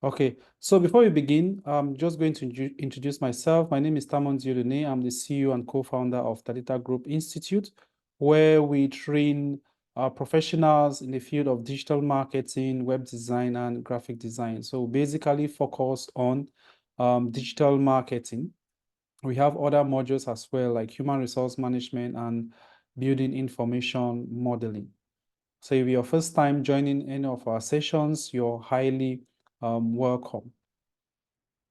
Okay, so before we begin, I'm just going to introduce myself. My name is Tamon Diodune. I'm the CEO and co-founder of Tadita Group Institute, where we train professionals in the field of digital marketing, web design, and graphic design. So basically focus on digital marketing. We have other modules as well, like human resource management and building information modeling. So if you're first time joining any of our sessions, you're highly welcome.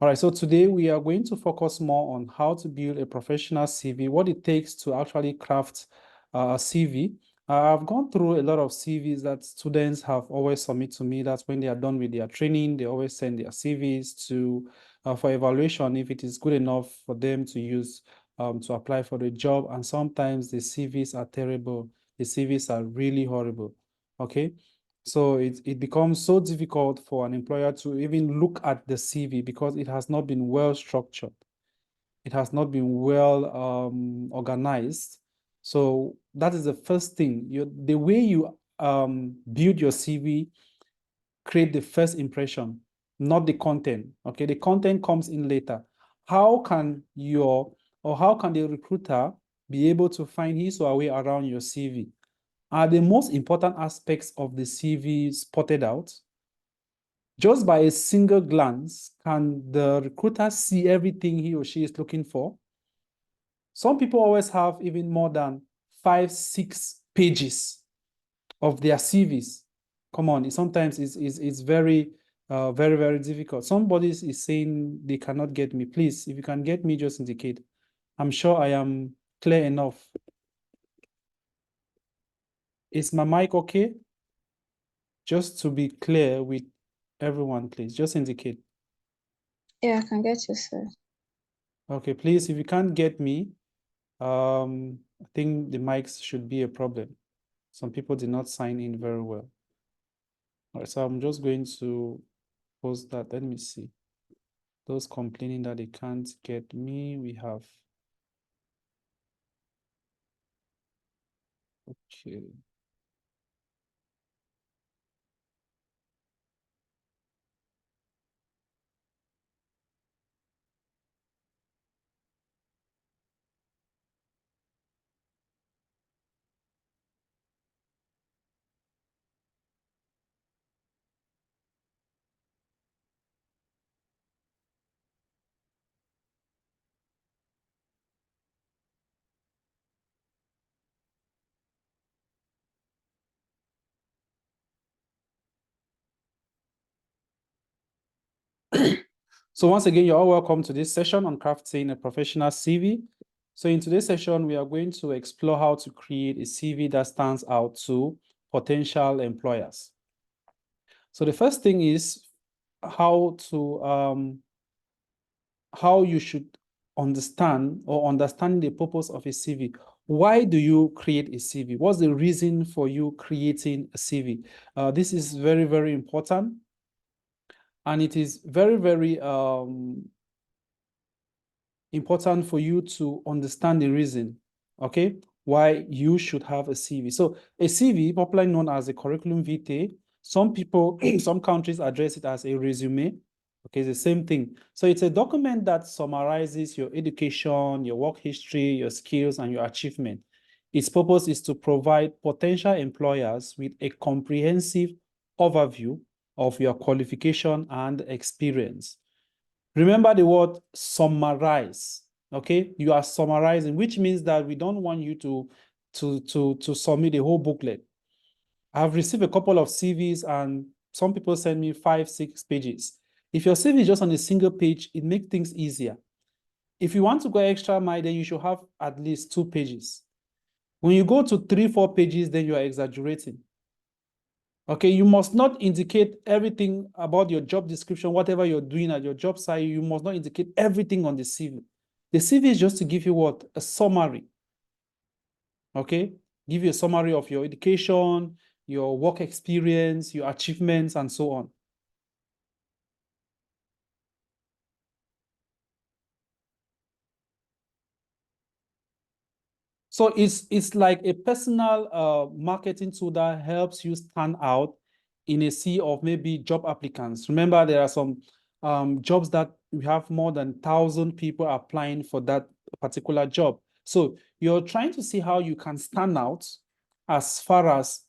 All right, so today we are going to focus more on how to build a professional CV, what it takes to actually craft a CV. I've gone through a lot of CVs that students have always submit to me. That's when they are done with their training, they always send their CVs to for evaluation if it is good enough for them to use to apply for the job. And sometimes the CVs are terrible. The CVs are really horrible. Okay. So it becomes so difficult for an employer to even look at the CV because it has not been well structured. It has not been well organized. So that is the first thing. The way you build your CV, create the first impression, not the content. Okay, the content comes in later. How can the recruiter be able to find his or her way around your CV? Are the most important aspects of the CV spotted out? Just by a single glance, can the recruiter see everything he or she is looking for? Some people always have even more than 5, 6 pages of their CVs. Come on, sometimes it's very, very, very difficult. Somebody is saying they cannot get me. Please, if you can get me, just indicate. I'm sure I am clear enough. Is my mic okay? Just to be clear with everyone, please, just indicate. Yeah, I can get you, sir. Okay, please, if you can't get me, I think the mics should be a problem. Some people did not sign in very well. All right, so I'm just going to post that. Let me see. Those complaining that they can't get me, we have. Okay. So once again, you're all welcome to this session on crafting a professional CV. So in today's session, we are going to explore how to create a CV that stands out to potential employers. So the first thing is how you should understand or understanding the purpose of a CV. Why do you create a CV? What's the reason for you creating a CV? This is very, very important. And it is very, very important for you to understand the reason, okay, why you should have a CV. So a CV, popularly known as a curriculum vitae, some people, some countries address it as a resume. Okay, it's the same thing. So it's a document that summarizes your education, your work history, your skills, and your achievement. Its purpose is to provide potential employers with a comprehensive overview of your qualification and experience. Remember the word summarize, okay? You are summarizing, which means that we don't want you to submit a whole booklet. I've received a couple of CVs and some people send me 5, 6 pages. If your CV is just on a single page, it makes things easier. If you want to go extra mile, then you should have at least 2 pages. When you go to 3, 4 pages, then you are exaggerating. Okay, you must not indicate everything about your job description, whatever you're doing at your job site. You must not indicate everything on the CV. The CV is just to give you what? A summary. Okay, give you a summary of your education, your work experience, your achievements, and so on. So it's like a personal marketing tool that helps you stand out in a sea of maybe job applicants. Remember, there are some jobs that we have more than 1,000 people applying for that particular job. So you're trying to see how you can stand out as far as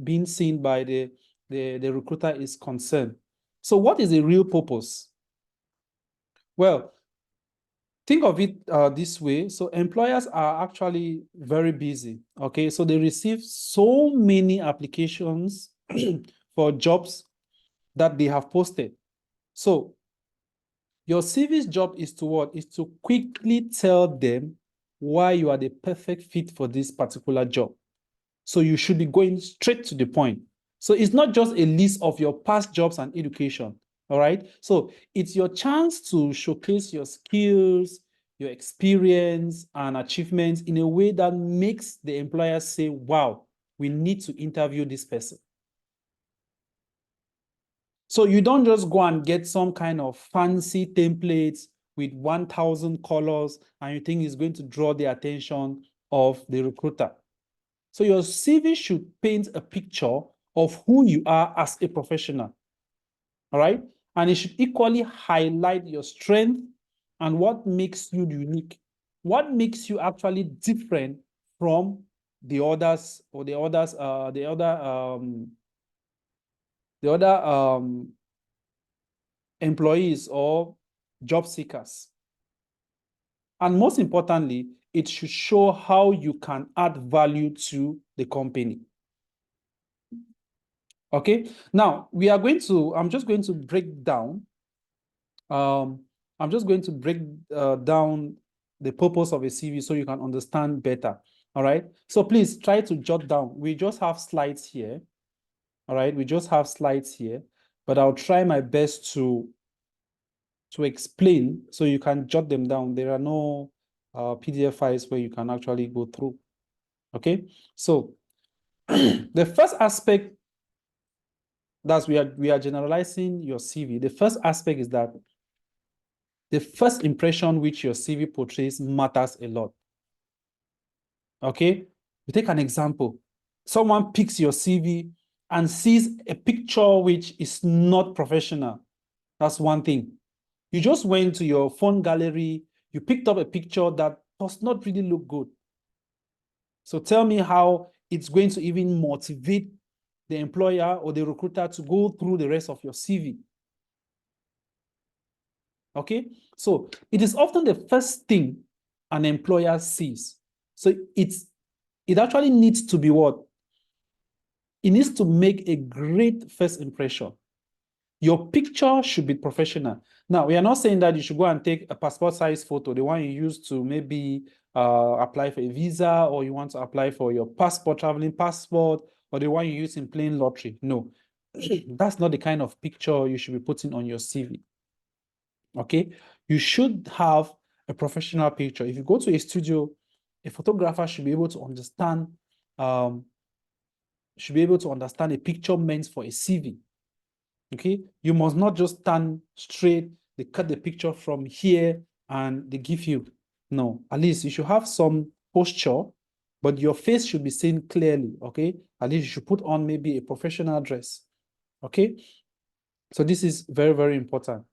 being seen by the recruiter is concerned. So what is the real purpose? Well, think of it this way. So employers are actually very busy, okay? So they receive so many applications for jobs that they have posted. So your CV's job is to what? Is to quickly tell them why you are the perfect fit for this particular job. So you should be going straight to the point. So it's not just a list of your past jobs and education, all right? So it's your chance to showcase your skills, your experience and achievements in a way that makes the employer say, wow, we need to interview this person. So you don't just go and get some kind of fancy templates with 1,000 colors and you think it's going to draw the attention of the recruiter. So your CV should paint a picture of who you are as a professional, all right? And it should equally highlight your strength and what makes you unique. What makes you actually different from the others or the other employees or job seekers. And most importantly, it should show how you can add value to the company. Okay, now I'm just going to break down down the purpose of a CV so you can understand better. All right, so please try to jot down. We just have slides here. All right, we just have slides here, but I'll try my best to explain so you can jot them down. There are no PDF files where you can actually go through. Okay, so the first aspect that we are generalizing your CV. The first aspect is that the first impression which your CV portrays matters a lot. Okay, we take an example. Someone picks your CV and sees a picture which is not professional. That's one thing. You just went to your phone gallery, you picked up a picture that does not really look good. So tell me how it's going to even motivate the employer or the recruiter to go through the rest of your CV. Okay, so it is often the first thing an employer sees. So it actually needs to be what? It needs to make a great first impression. Your picture should be professional. Now, we are not saying that you should go and take a passport size photo, the one you use to maybe apply for a visa, or you want to apply for your passport, traveling passport, or the one you use in playing lottery. No, that's not the kind of picture you should be putting on your CV. Okay, you should have a professional picture. If you go to a studio, a photographer should be able to understand a picture meant for a CV. Okay, you must not just stand straight, they cut the picture from here and they give you. No, at least you should have some posture, but your face should be seen clearly. Okay, at least you should put on maybe a professional dress. Okay, so this is very, very important.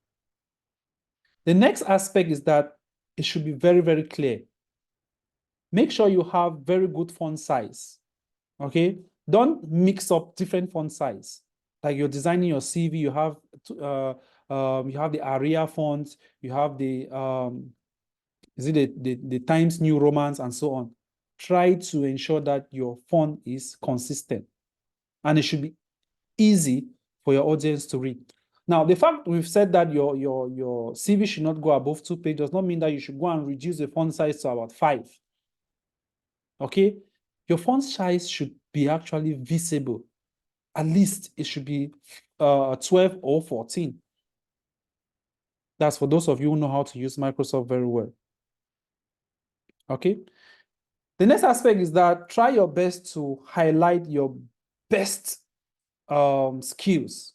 The next aspect is that it should be very, very clear. Make sure you have very good font size. Okay, don't mix up different font size. Like you're designing your CV, you have the Arial font, you have the the Times New Romans and so on. Try to ensure that your font is consistent, and it should be easy for your audience to read. Now, the fact we've said that your CV should not go above 2 pages does not mean that you should go and reduce the font size to about 5. Okay, your font size should be actually visible. At least it should be 12 or 14. That's for those of you who know how to use Microsoft very well. Okay. The next aspect is that try your best to highlight your best skills.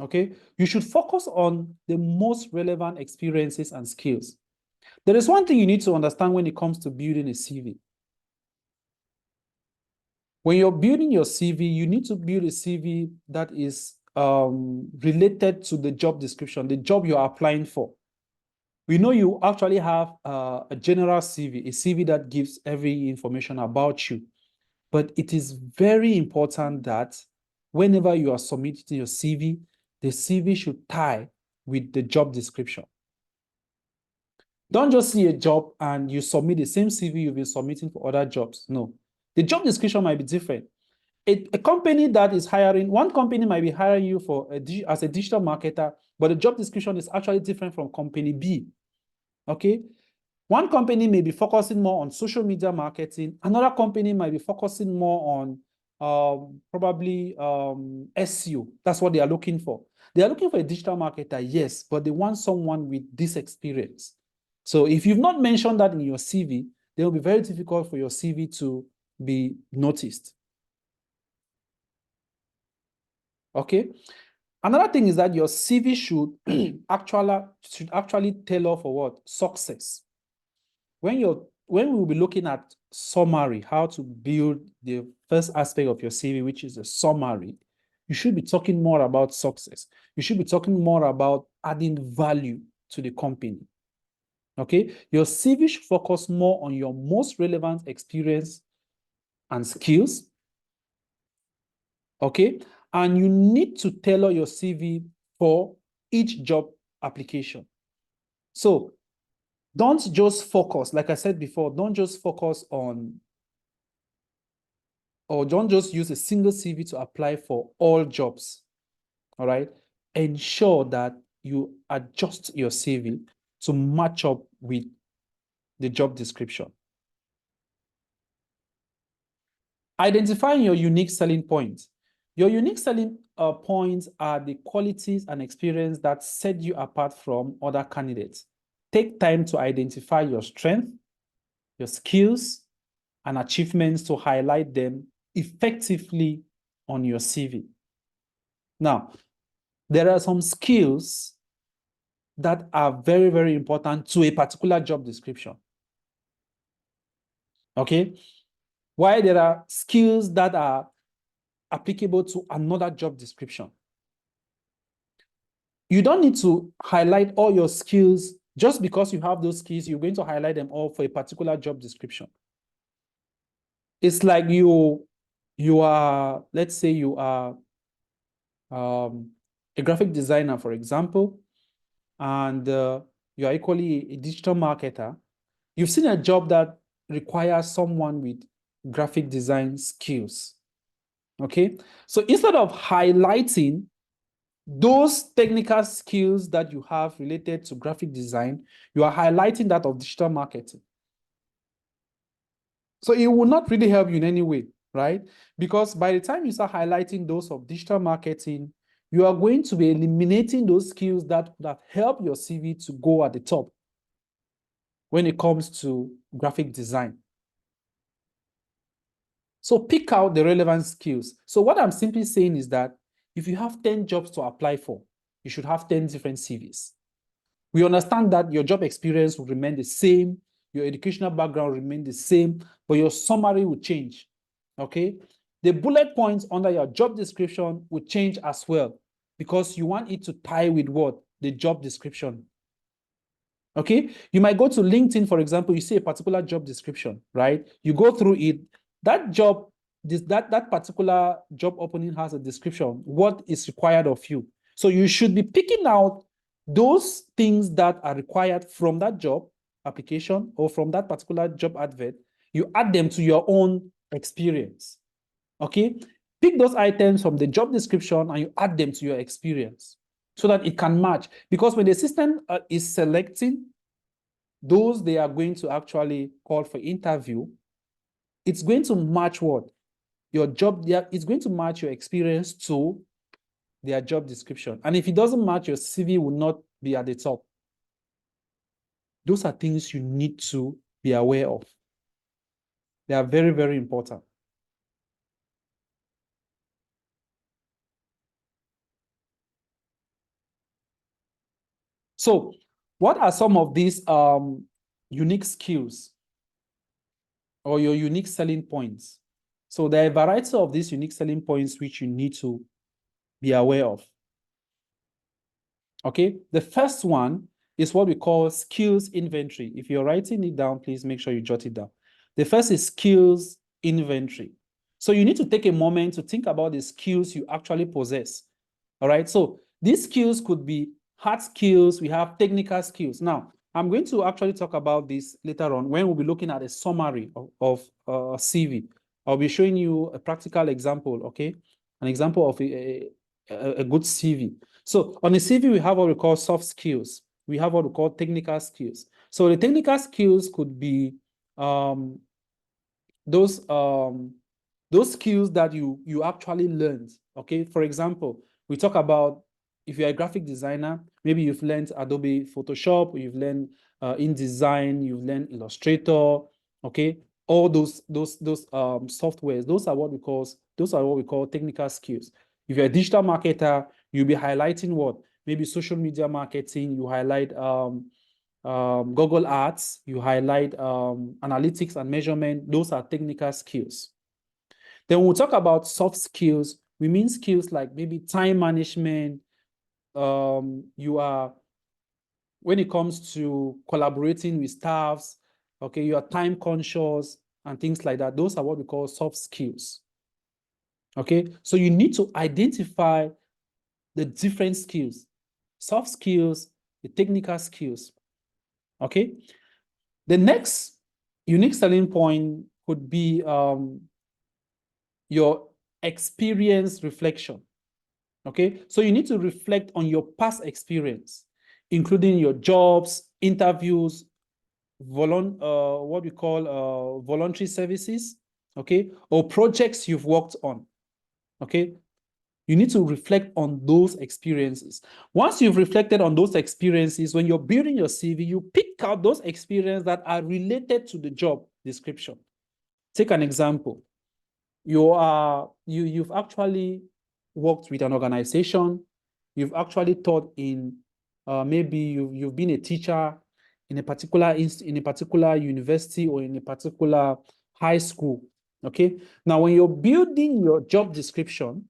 Okay. You should focus on the most relevant experiences and skills. There is one thing you need to understand when it comes to building a CV. When you're building your CV, you need to build a CV that is related to the job description, the job you're applying for. We know you actually have a general CV, a CV that gives every information about you. But it is very important that whenever you are submitting your CV, the CV should tie with the job description. Don't just see a job and you submit the same CV you've been submitting for other jobs. No. The job description might be different. A company that is hiring, one company might be hiring you for as a digital marketer, but the job description is actually different from company B. Okay? One company may be focusing more on social media marketing. Another company might be focusing more on probably SEO. That's what they are looking for. They are looking for a digital marketer, yes, but they want someone with this experience. So if you've not mentioned that in your CV, it will be very difficult for your CV to be noticed. Okay? Another thing is that your CV should actually tailor for what? Success. When we'll be looking at summary, how to build the first aspect of your CV, which is a summary, you should be talking more about success. You should be talking more about adding value to the company. Okay? Your CV should focus more on your most relevant experience and skills. Okay? And you need to tailor your CV for each job application. So don't just focus, like I said before, don't just focus on, or don't just use a single CV to apply for all jobs. All right? Ensure that you adjust your CV to match up with the job description. Identifying your unique selling points. Your unique selling points are the qualities and experience that set you apart from other candidates. Take time to identify your strength, your skills, and achievements to highlight them effectively on your CV. Now, there are some skills that are very, very important to a particular job description. Okay? While there are skills that are applicable to another job description. You don't need to highlight all your skills just because you have those skills, you're going to highlight them all for a particular job description. It's like you are, let's say you are a graphic designer, for example, and you are equally a digital marketer. You've seen a job that requires someone with graphic design skills. Okay, so instead of highlighting those technical skills that you have related to graphic design, you are highlighting that of digital marketing. So it will not really help you in any way, right? Because by the time you start highlighting those of digital marketing, you are going to be eliminating those skills that help your CV to go at the top when it comes to graphic design. So pick out the relevant skills. So what I'm simply saying is that if you have 10 jobs to apply for, you should have 10 different CVs. We understand that your job experience will remain the same, your educational background will remain the same, but your summary will change, okay? The bullet points under your job description will change as well because you want it to tie with what? The job description. Okay? You might go to LinkedIn, for example, you see a particular job description, right? You go through it, that job, that particular job opening has a description, what is required of you. So you should be picking out those things that are required from that job application or from that particular job advert. You add them to your own experience. Okay? Pick those items from the job description and you add them to your experience so that it can match. Because when the system is selecting those they are going to actually call for interview, it's going to match what? Your job, it's going to match your experience to their job description. And if it doesn't match, your CV will not be at the top. Those are things you need to be aware of. They are very, very important. So what are some of these unique skills or your unique selling points? So there are a variety of these unique selling points which you need to be aware of. Okay, the first one is what we call skills inventory. If you're writing it down, please make sure you jot it down. The first is skills inventory. So you need to take a moment to think about the skills you actually possess. All right, so these skills could be hard skills, we have technical skills. Now, I'm going to actually talk about this later on when we'll be looking at a summary of CV. I'll be showing you a practical example, okay? An example of a good CV. So on the CV, we have what we call soft skills. We have what we call technical skills. So the technical skills could be those skills that you actually learned. Okay, for example, we talk about if you're a graphic designer, maybe you've learned Adobe Photoshop, or you've learned InDesign, you've learned Illustrator. Okay, all those softwares. Those are what we call technical skills. If you're a digital marketer, you'll be highlighting what? Maybe social media marketing. You highlight Google Ads, you highlight analytics and measurement. Those are technical skills. Then we'll talk about soft skills. We mean skills like maybe time management. When it comes to collaborating with staffs, okay, you are time conscious and things like that. Those are what we call soft skills. Okay, so you need to identify the different skills, soft skills, the technical skills. Okay, the next unique selling point could be your experience reflection. Okay, so you need to reflect on your past experience, including your jobs, interviews, what we call voluntary services, okay, or projects you've worked on. Okay, you need to reflect on those experiences. Once you've reflected on those experiences, when you're building your CV, you pick out those experiences that are related to the job description. Take an example. You've actually worked with an organization. You've actually taught in maybe you've been a teacher in a particular university or in a particular high school. Okay. Now, when you're building your job description,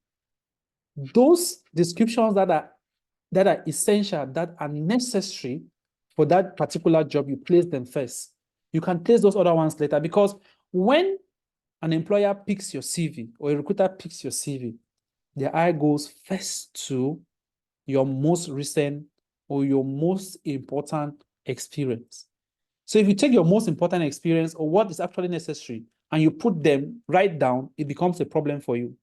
those descriptions that are essential, that are necessary for that particular job, you place them first. You can place those other ones later, because when an employer picks your CV or a recruiter picks your CV, their eye goes first to your most recent or your most important experience. So if you take your most important experience or what is actually necessary and you put them right down, it becomes a problem for you.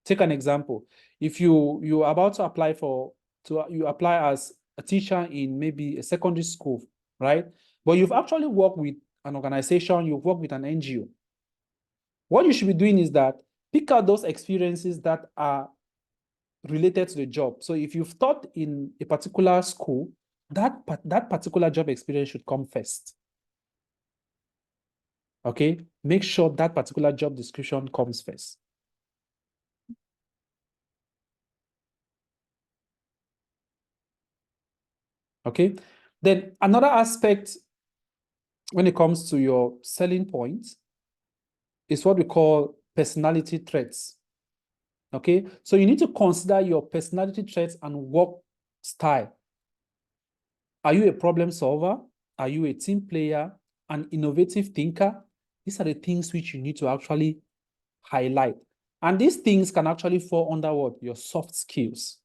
Take an example. If you're about to apply you apply as a teacher in maybe a secondary school, right? But you've actually worked with an organization, you've worked with an NGO. What you should be doing is that pick out those experiences that are related to the job. So if you've taught in a particular school, that particular job experience should come first. Okay, make sure that particular job description comes first. Okay, then another aspect when it comes to your selling points is what we call personality traits. Okay, so you need to consider your personality traits and work style. Are you a problem solver? Are you a team player? An innovative thinker? These are the things which you need to actually highlight. And these things can actually fall under what? Your soft skills.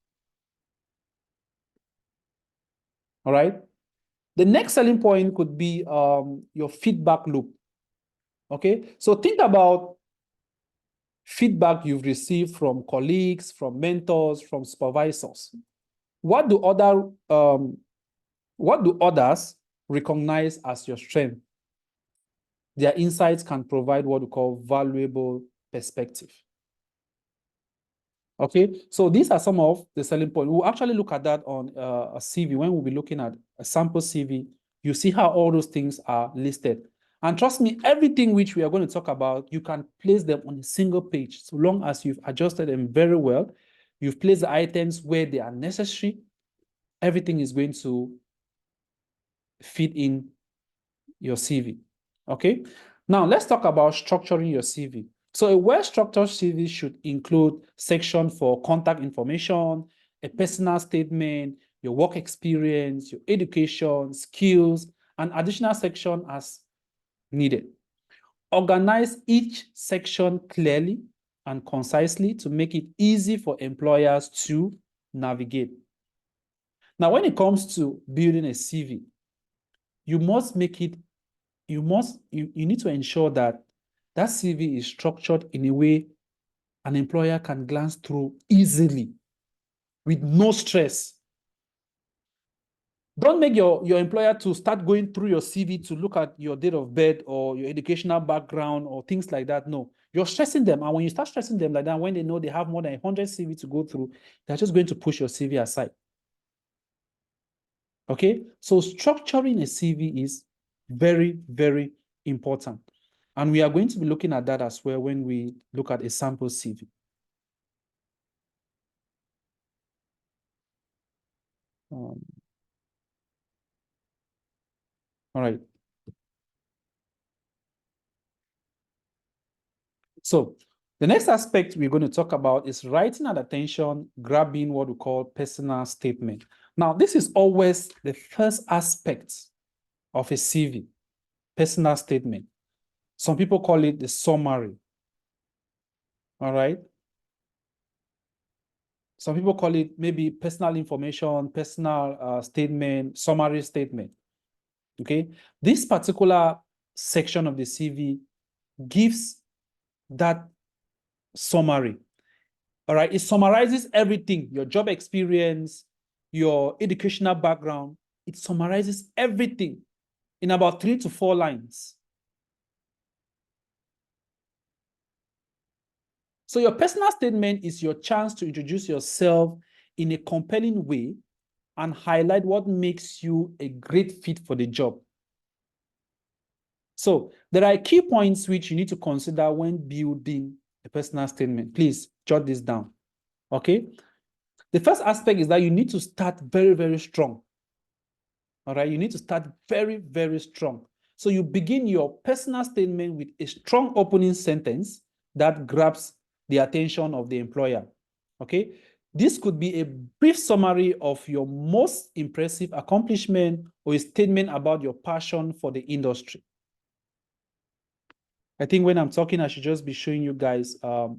All right. The next selling point could be your feedback loop. Okay. So think about feedback you've received from colleagues, from mentors, from supervisors. What do others recognize as your strength? Their insights can provide what we call valuable perspective. Okay, so these are some of the selling points. We'll actually look at that on a CV. When we'll be looking at a sample CV, you see how all those things are listed. And trust me, everything which we are going to talk about, you can place them on a single page. So long as you've adjusted them very well, you've placed the items where they are necessary, everything is going to fit in your CV. Okay, now let's talk about structuring your CV. So a well-structured CV should include section for contact information, a personal statement, your work experience, your education, skills, and additional section as needed. Organize each section clearly and concisely to make it easy for employers to navigate. Now, when it comes to building a CV, you must make it, you need to ensure that that CV is structured in a way an employer can glance through easily with no stress. Don't make your employer to start going through your CV to look at your date of birth or your educational background or things like that. No, you're stressing them. And when you start stressing them like that, when they know they have more than 100 CV to go through, they're just going to push your CV aside. Okay, so structuring a CV is very, very important. And we are going to be looking at that as well when we look at a sample CV. All right. So the next aspect we're going to talk about is writing at attention, grabbing what we call personal statement. Now, this is always the first aspect of a CV, personal statement. Some people call it the summary. All right. Some people call it maybe personal information, personal statement, summary statement. Okay. This particular section of the CV gives that summary. All right. It summarizes everything, your job experience, your educational background. It summarizes everything in about 3 to 4 lines. So your personal statement is your chance to introduce yourself in a compelling way and highlight what makes you a great fit for the job. So there are key points which you need to consider when building a personal statement. Please jot this down. Okay. The first aspect is that you need to start very, very strong. All right. You need to start very, very strong. So you begin your personal statement with a strong opening sentence that grabs the attention of the employer. Okay. This could be a brief summary of your most impressive accomplishment or a statement about your passion for the industry. I think when I'm talking, I should just be showing you guys a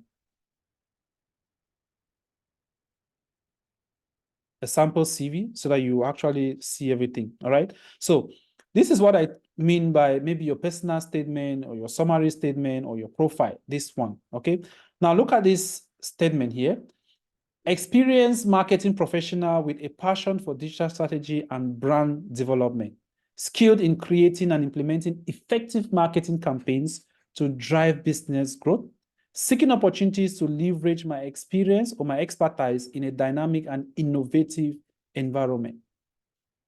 sample CV so that you actually see everything. All right. So this is what I mean by maybe your personal statement or your summary statement or your profile, this one. Okay. Now look at this statement here. Experienced marketing professional with a passion for digital strategy and brand development, skilled in creating and implementing effective marketing campaigns to drive business growth, seeking opportunities to leverage my experience or my expertise in a dynamic and innovative environment.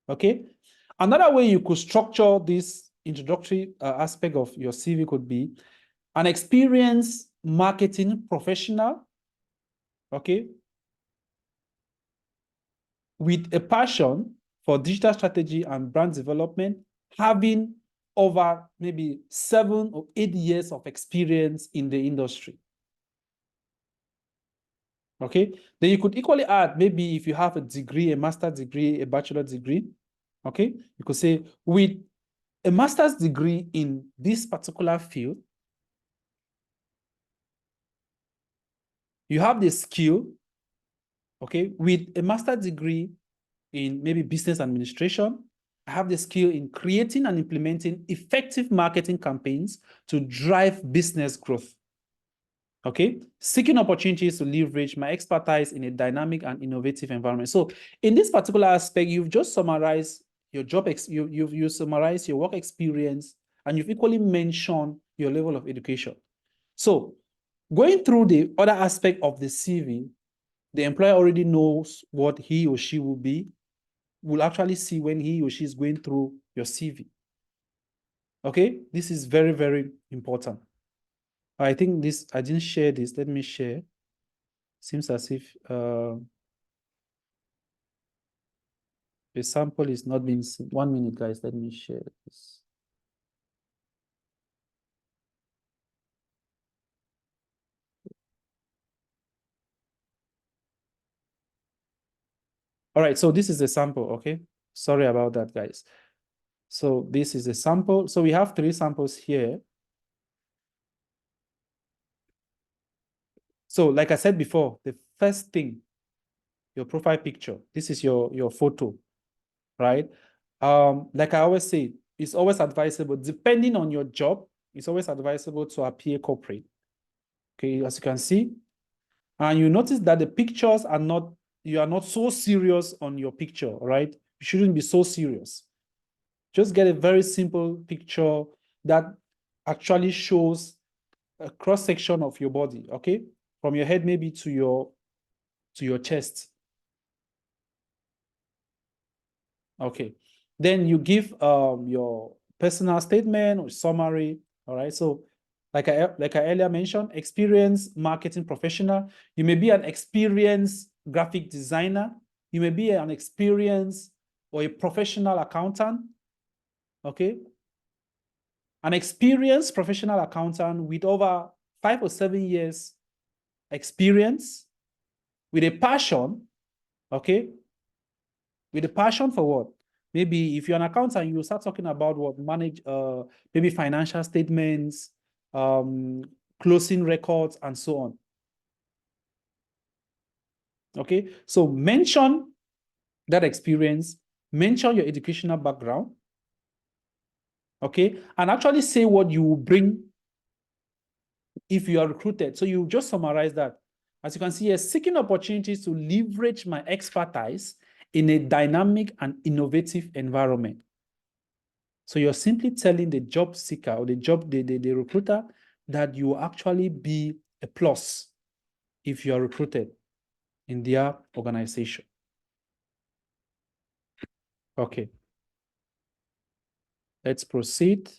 Okay. Another way you could structure this introductory aspect of your CV could be an experienced marketing professional. Okay. With a passion for digital strategy and brand development, having over maybe 7 or 8 years of experience in the industry. Okay, then you could equally add maybe if you have a degree, a master's degree, a bachelor degree. Okay, you could say with a master's degree in this particular field, you have the skill. Okay, with a master's degree in maybe business administration, I have the skill in creating and implementing effective marketing campaigns to drive business growth. Okay, seeking opportunities to leverage my expertise in a dynamic and innovative environment. So in this particular aspect, you've just summarized your job, you summarized your work experience, and you've equally mentioned your level of education. So going through the other aspect of the CV, the employer already knows what he or she will actually see when he or she is going through your CV. Okay, this is very, very important. I think this, I didn't share this. Let me share. Seems as if the sample is not being seen. 1 minute, guys. Let me share this. All right, so this is a sample, okay? Sorry about that, guys. So this is a sample. So we have 3 samples here. So like I said before, the first thing, your profile picture, this is your photo, right? Like I always say, it's always advisable, depending on your job, it's always advisable to appear corporate. Okay, as you can see. And you notice that the pictures are not, you are not so serious on your picture, right? You shouldn't be so serious. Just get a very simple picture that actually shows a cross-section of your body, okay? From your head maybe to your chest. Okay. Then you give your personal statement or summary, all right? So like I earlier mentioned, experienced marketing professional. You may be an experienced graphic designer. You may be an experienced or a professional accountant, okay? An experienced professional accountant with over 5 or 7 years experience, with a passion, okay? With a passion for what? Maybe if you're an accountant, you start talking about what maybe financial statements, closing records, and so on. Okay, so mention that experience, mention your educational background, okay, and actually say what you will bring if you are recruited. So you just summarize that. As you can see here, seeking opportunities to leverage my expertise in a dynamic and innovative environment. So you're simply telling the job seeker or the recruiter that you will actually be a plus if you are recruited in their organization. Okay. Let's proceed.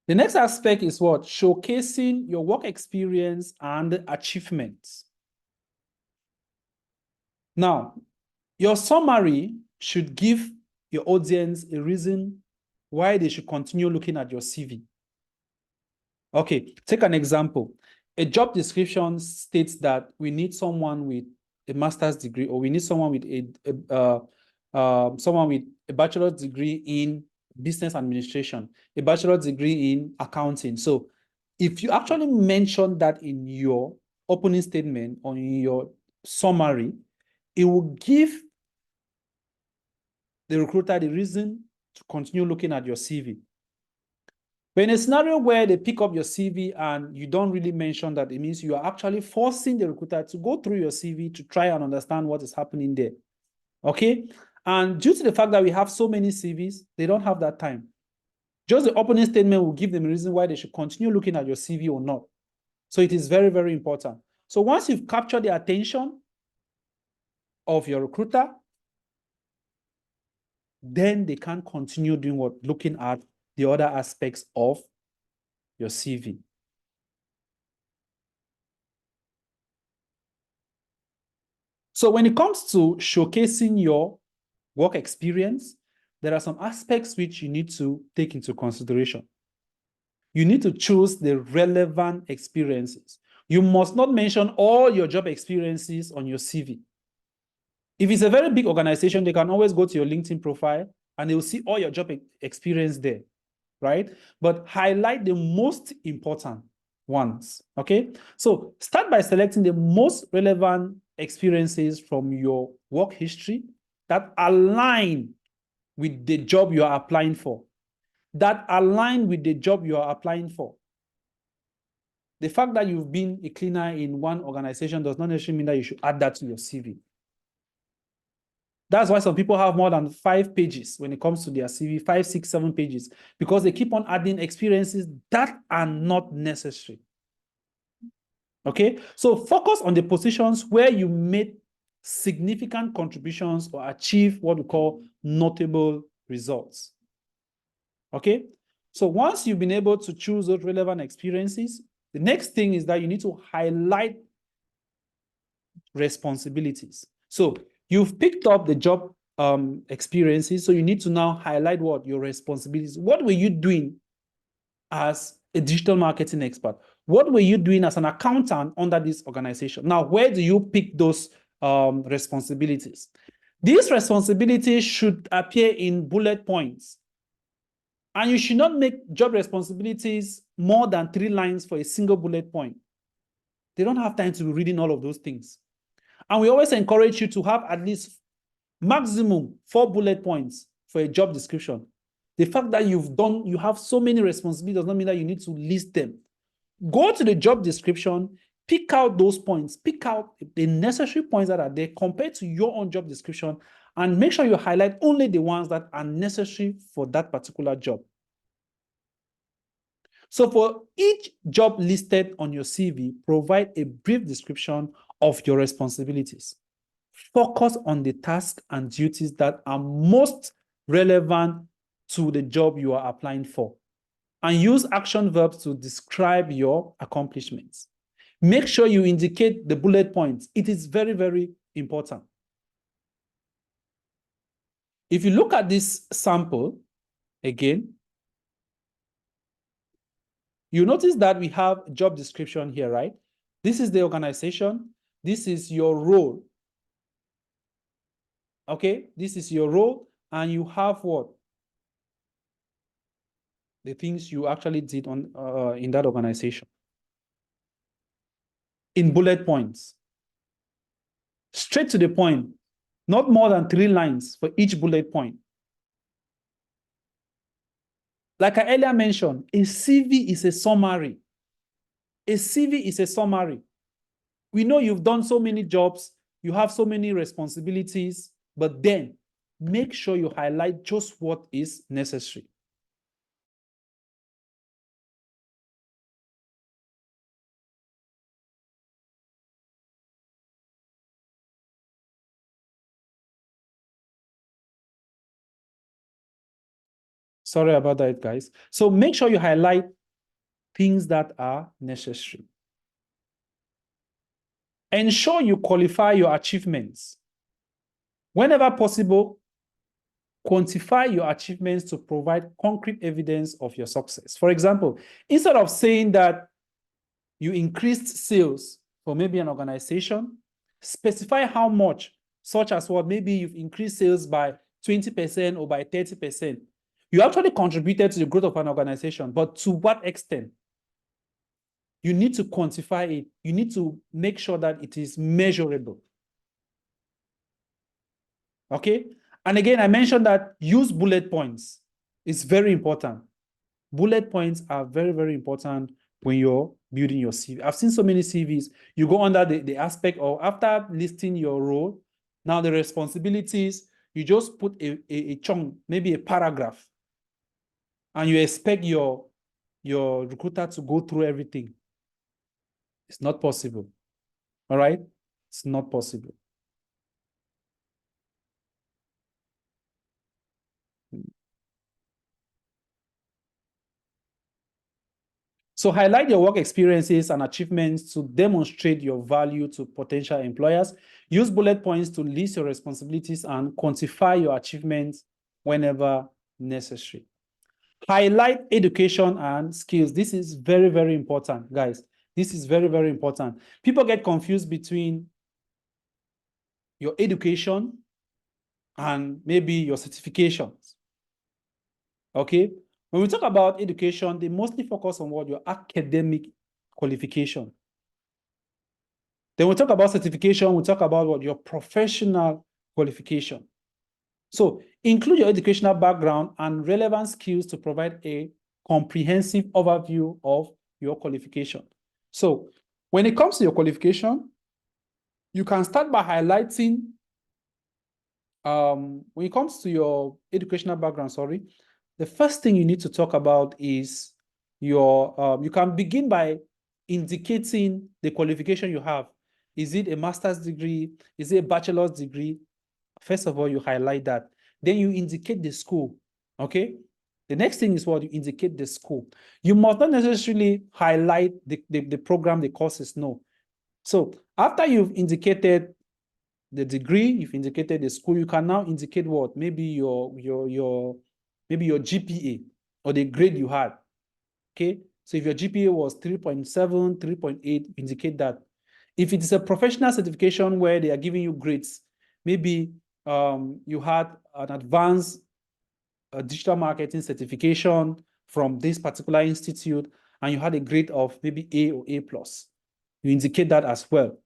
The next aspect is what? Showcasing your work experience and achievements. Now, your summary should give your audience a reason why they should continue looking at your CV. Okay, take an example. A job description states that we need someone with a master's degree, or we need someone with a bachelor's degree in business administration, a bachelor's degree in accounting. So if you actually mention that in your opening statement or in your summary, it will give the recruiter the reason to continue looking at your CV. But in a scenario where they pick up your CV and you don't really mention that, it means you are actually forcing the recruiter to go through your CV to try and understand what is happening there. Okay? And due to the fact that we have so many CVs, they don't have that time. Just the opening statement will give them a reason why they should continue looking at your CV or not. So it is very, very important. So once you've captured the attention of your recruiter, then they can continue doing what? Looking at the other aspects of your CV. So when it comes to showcasing your work experience, there are some aspects which you need to take into consideration. You need to choose the relevant experiences. You must not mention all your job experiences on your CV. If it's a very big organization, they can always go to your LinkedIn profile and they will see all your job experience there, right? But highlight the most important ones, okay? So start by selecting the most relevant experiences from your work history that align with the job you are applying for. That align with the job you are applying for. The fact that you've been a cleaner in one organization does not necessarily mean that you should add that to your CV. That's why some people have more than 5 pages when it comes to their CV, 5, 6, 7 pages, because they keep on adding experiences that are not necessary. Okay, so focus on the positions where you made significant contributions or achieve what we call notable results. Okay, so once you've been able to choose those relevant experiences, the next thing is that you need to highlight responsibilities. So you've picked up the job experiences. So you need to now highlight what your responsibilities. What were you doing as a digital marketing expert? What were you doing as an accountant under this organization? Now, where do you pick those responsibilities? These responsibilities should appear in bullet points. And you should not make job responsibilities more than 3 lines for a single bullet point. They don't have time to be reading all of those things. And we always encourage you to have at least maximum 4 bullet points for a job description. The fact that you have so many responsibilities does not mean that you need to list them. Go to the job description, pick out those points, pick out the necessary points that are there compared to your own job description, and make sure you highlight only the ones that are necessary for that particular job. So for each job listed on your CV, provide a brief description of your responsibilities. Focus on the tasks and duties that are most relevant to the job you are applying for, and use action verbs to describe your accomplishments. Make sure you indicate the bullet points. It is very, very important. If you look at this sample again, you notice that we have a job description here, right? This is the organization. This is your role. Okay, this is your role, and you have what? The things you actually did on in that organization. In bullet points. Straight to the point. Not more than 3 lines for each bullet point. Like I earlier mentioned, a CV is a summary. A CV is a summary. We know you've done so many jobs, you have so many responsibilities, but then make sure you highlight just what is necessary. Sorry about that, guys. So make sure you highlight things that are necessary. Ensure you qualify your achievements. Whenever possible, quantify your achievements to provide concrete evidence of your success. For example, instead of saying that you increased sales for maybe an organization, specify how much, such as what, maybe you've increased sales by 20% or by 30%. You actually contributed to the growth of an organization, but to what extent? You need to quantify it. You need to make sure that it is measurable. Okay? And again, I mentioned that use bullet points. It's very important. Bullet points are very, very important when you're building your CV. I've seen so many CVs. You go under the aspect of, after listing your role, now the responsibilities, you just put a chunk, maybe a paragraph, and you expect your recruiter to go through everything. It's not possible. All right? It's not possible. So highlight your work experiences and achievements to demonstrate your value to potential employers. Use bullet points to list your responsibilities and quantify your achievements whenever necessary. Highlight education and skills. This is very, very important, guys. This is very, very important. People get confused between your education and maybe your certifications. Okay? When we talk about education, they mostly focus on what? Your academic qualification. Then we talk about certification, we talk about what? Your professional qualification. So include your educational background and relevant skills to provide a comprehensive overview of your qualification. So when it comes to your qualification, you can start by highlighting, when it comes to your educational background, the first thing you need to talk about is your, you can begin by indicating the qualification you have. Is it a master's degree? Is it a bachelor's degree? First of all, you highlight that. Then you indicate the school, okay? The next thing is what? You indicate the school. You must not necessarily highlight the program, the courses, no. So after you've indicated the degree, you've indicated the school. You can now indicate what? Maybe your GPA or the grade you had. Okay. So if your GPA was 3.7, 3.8, indicate that. If it is a professional certification where they are giving you grades, maybe you had an advanced digital marketing certification from this particular institute, and you had a grade of maybe A or A+. You indicate that as well.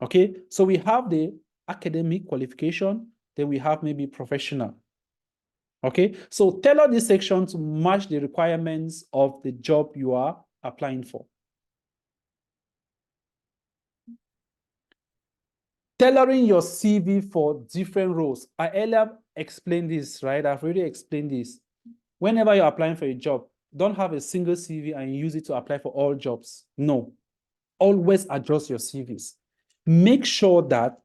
Okay, so we have the academic qualification, then we have maybe professional. Okay, so tailor this section to match the requirements of the job you are applying for. Tailoring your CV for different roles. I earlier explained this, right? I've already explained this. Whenever you're applying for a job, don't have a single CV and use it to apply for all jobs. No. Always adjust your CVs. Make sure that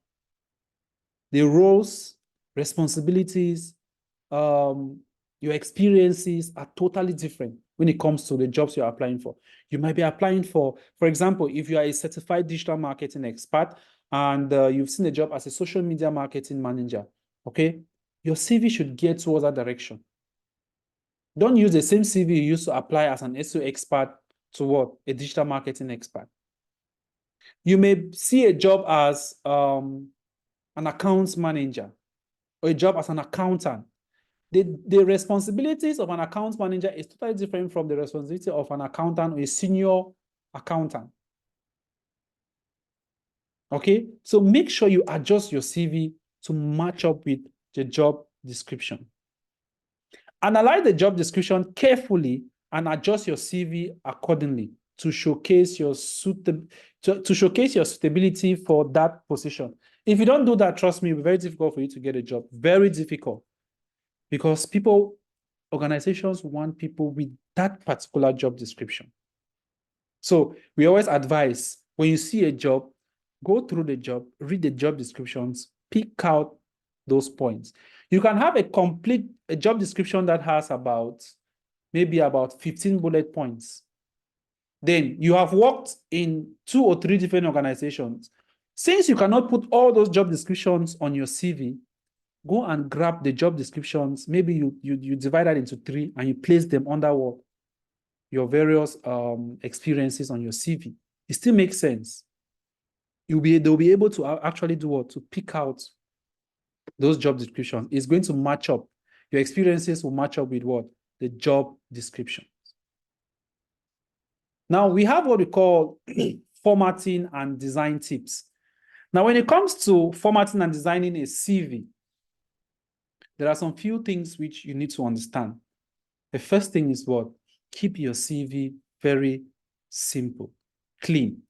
the roles, responsibilities, your experiences are totally different when it comes to the jobs you're applying for. You might be applying for example, if you are a certified digital marketing expert and you've seen a job as a social media marketing manager, okay, your CV should gear towards that direction. Don't use the same CV you used to apply as an SEO expert to what? A digital marketing expert. You may see a job as an accounts manager or a job as an accountant. The responsibilities of an account manager is totally different from the responsibility of an accountant or a senior accountant. Okay, so make sure you adjust your CV to match up with the job description. Analyze the job description carefully and adjust your CV accordingly to showcase your suitability for that position. If you don't do that, trust me, it'll be very difficult for you to get a job. Very difficult. Because organizations want people with that particular job description. So we always advise, when you see a job, go through the job, read the job descriptions, pick out those points. You can have a job description that has maybe about 15 bullet points. Then you have worked in 2 or 3 different organizations. Since you cannot put all those job descriptions on your CV, go and grab the job descriptions. Maybe you divide that into 3 and you place them under what? Your various experiences on your CV. It still makes sense. They'll be able to actually do what? To pick out those job descriptions. It's going to match up. Your experiences will match up with what? The job description. Now we have what we call formatting and design tips. Now, when it comes to formatting and designing a CV, there are some few things which you need to understand. The first thing is what? Keep your CV very simple, clean.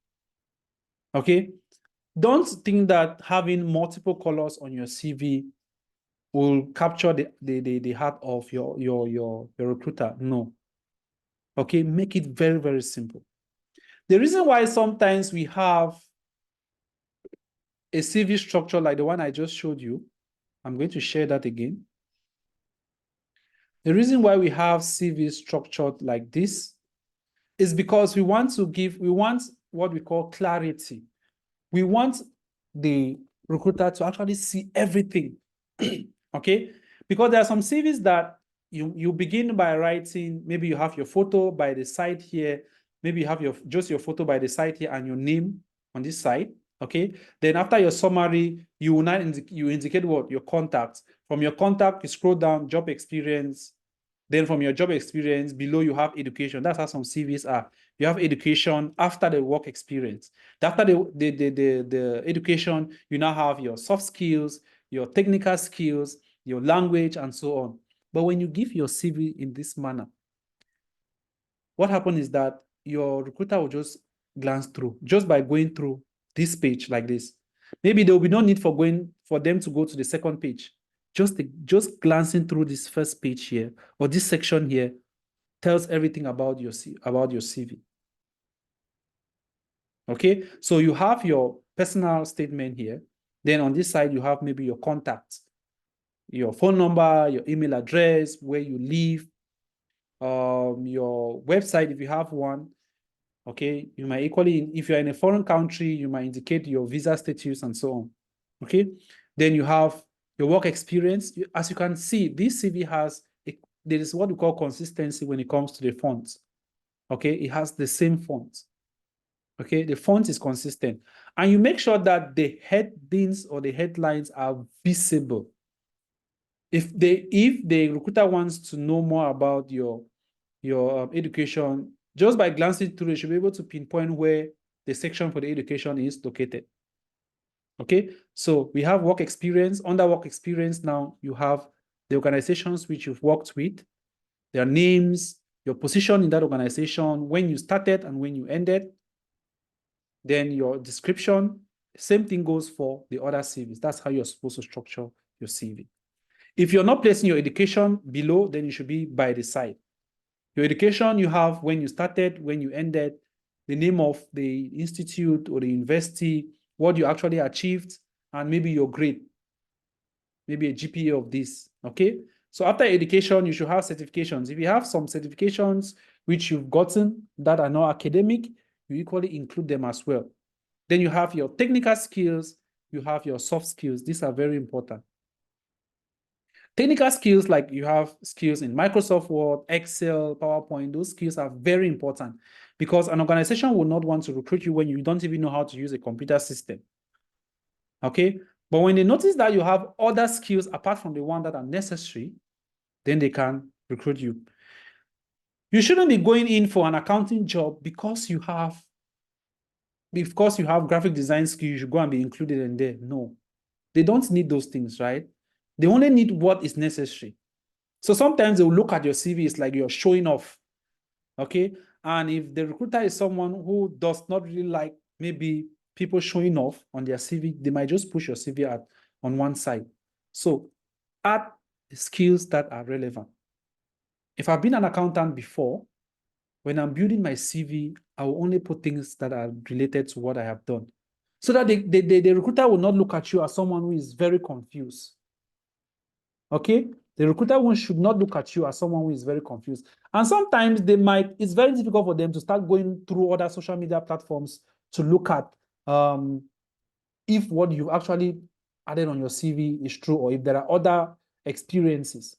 Okay? Don't think that having multiple colors on your CV will capture the heart of your recruiter. No. Okay? Make it very, very simple. The reason why sometimes we have a CV structure like the one I just showed you, I'm going to share that again. The reason why we have CV structured like this is because we want what we call clarity. We want the recruiter to actually see everything, okay? Because there are some CVs that you begin by writing, maybe you have your photo by the side here, maybe you have just your photo by the side here and your name on this side, okay? Then after your summary, you indicate what? Your contacts. From your contact, you scroll down, job experience. Then from your job experience, below you have education. That's how some CVs are. You have education after the work experience. After the education, you now have your soft skills, your technical skills, your language, and so on. But when you give your CV in this manner, what happens is that your recruiter will just glance through, just by going through this page like this. Maybe there will be no need for them to go to the second page. Just glancing through this first page here, or this section here, tells everything about your CV. Okay, so you have your personal statement here. Then on this side, you have maybe your contacts, your phone number, your email address, where you live, your website if you have one. Okay, you might equally, if you're in a foreign country, you might indicate your visa status and so on. Okay. Then you have your work experience. As you can see, this CV there is what we call consistency when it comes to the fonts. Okay. It has the same font. Okay. The font is consistent. And you make sure that the headings or the headlines are visible. If the recruiter wants to know more about your education, just by glancing through, you should be able to pinpoint where the section for the education is located. Okay, so we have work experience. Under work experience now, you have the organizations which you've worked with, their names, your position in that organization, when you started and when you ended, then your description. Same thing goes for the other CVs. That's how you're supposed to structure your CV. If you're not placing your education below, then you should be by the side. Your education you have when you started, when you ended, the name of the institute or the university, what you actually achieved, and maybe your grade, maybe a GPA of this, okay? So after education, you should have certifications. If you have some certifications which you've gotten that are not academic, you equally include them as well. Then you have your technical skills, you have your soft skills. These are very important. Technical skills, like you have skills in Microsoft Word, Excel, PowerPoint, those skills are very important because an organization will not want to recruit you when you don't even know how to use a computer system. Okay? But when they notice that you have other skills apart from the one that are necessary, then they can recruit you. You shouldn't be going in for an accounting job because you have graphic design skills, you should go and be included in there. No, they don't need those things, right? They only need what is necessary. So sometimes they will look at your CV, it's like you're showing off, okay? And if the recruiter is someone who does not really like maybe people showing off on their CV, they might just push your CV on one side. So add skills that are relevant. If I've been an accountant before, when I'm building my CV, I will only put things that are related to what I have done. So that the recruiter will not look at you as someone who is very confused. Okay? The recruiter should not look at you as someone who is very confused. And sometimes it's very difficult for them to start going through other social media platforms to look at if what you've actually added on your CV is true or if there are other experiences.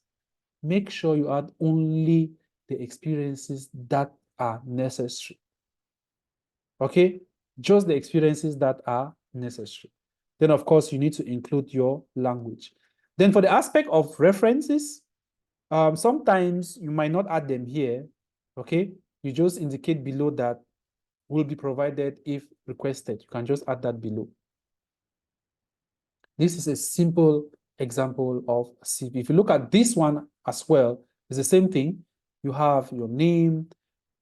Make sure you add only the experiences that are necessary. Okay? Just the experiences that are necessary. Then, of course, you need to include your language. Then for the aspect of references, sometimes you might not add them here, okay? You just indicate below that will be provided if requested. You can just add that below. This is a simple example of CV. If you look at this one as well, it's the same thing. You have your name,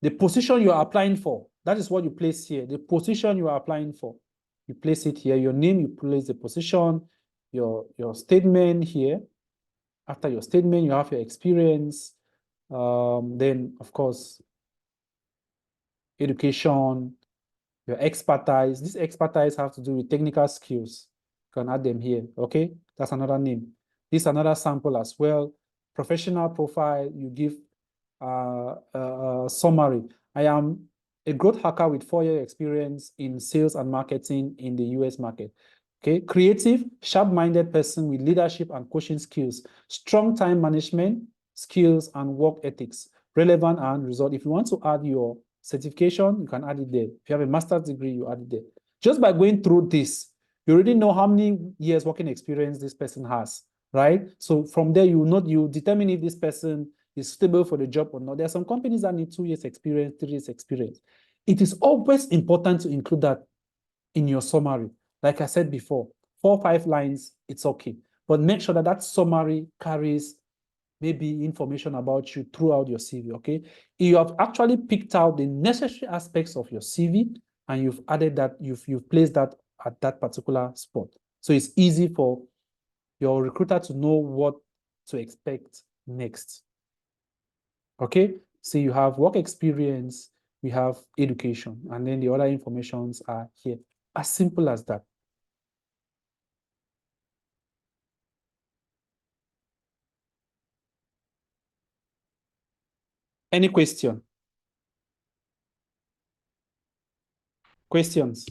the position you are applying for. That is what you place here. The position you are applying for. You place it here. Your name, you place the position, your statement here. After your statement, you have your experience. Then, of course, education, your expertise. This expertise has to do with technical skills. You can add them here, okay? That's another name. This is another sample as well. Professional profile, you give a summary. I am a growth hacker with 4-year experience in sales and marketing in the US market. Okay, creative, sharp-minded person with leadership and coaching skills, strong time management skills and work ethics, relevant and result. If you want to add your certification, you can add it there. If you have a master's degree, you add it there. Just by going through this, you already know how many years working experience this person has, right? So from there, you determine if this person is suitable for the job or not. There are some companies that need 2 years experience, 3 years experience. It is always important to include that in your summary. Like I said before, 4 or 5 lines, it's okay. But make sure that that summary carries maybe information about you throughout your CV, okay? You have actually picked out the necessary aspects of your CV and you've added that, you've placed that at that particular spot. So it's easy for your recruiter to know what to expect next. Okay, so you have work experience, we have education, and then the other informations are here. As simple as that. Any question? Questions?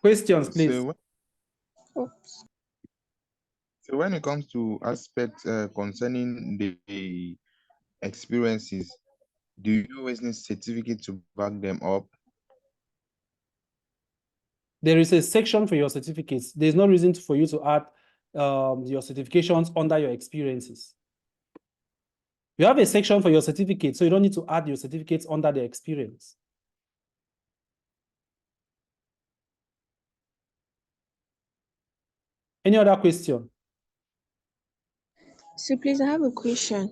Questions, please. Oops. So when it comes to aspects concerning the experiences, do you always need certificate to back them up? There is a section for your certificates. There's no reason for you to add your certifications under your experiences. You have a section for your certificate, so you don't need to add your certificates under the experience. Any other question? So please, I have a question.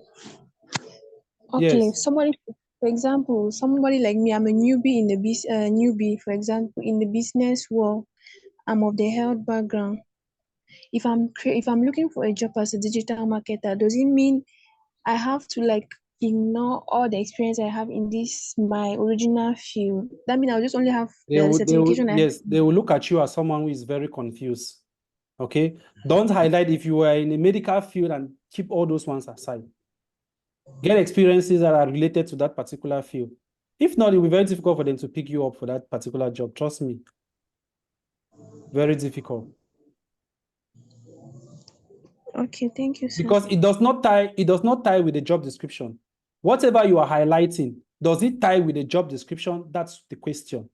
Okay, Yes. somebody, for example, somebody like me, I'm a newbie in the newbie, for example, in the business world. I'm of the health background. If I'm looking for a job as a digital marketer, does it mean I have to like ignore all the experience I have in this my original field? That means I'll just only have the certification. Yes, they will look at you as someone who is very confused. Okay, don't highlight if you are in a medical field and keep all those ones aside. Get experiences that are related to that particular field. If not, it will be very difficult for them to pick you up for that particular job. Trust me. Very difficult. Okay, thank you, sir. Because it does not tie with the job description. Whatever you are highlighting, does it tie with the job description? That's the question.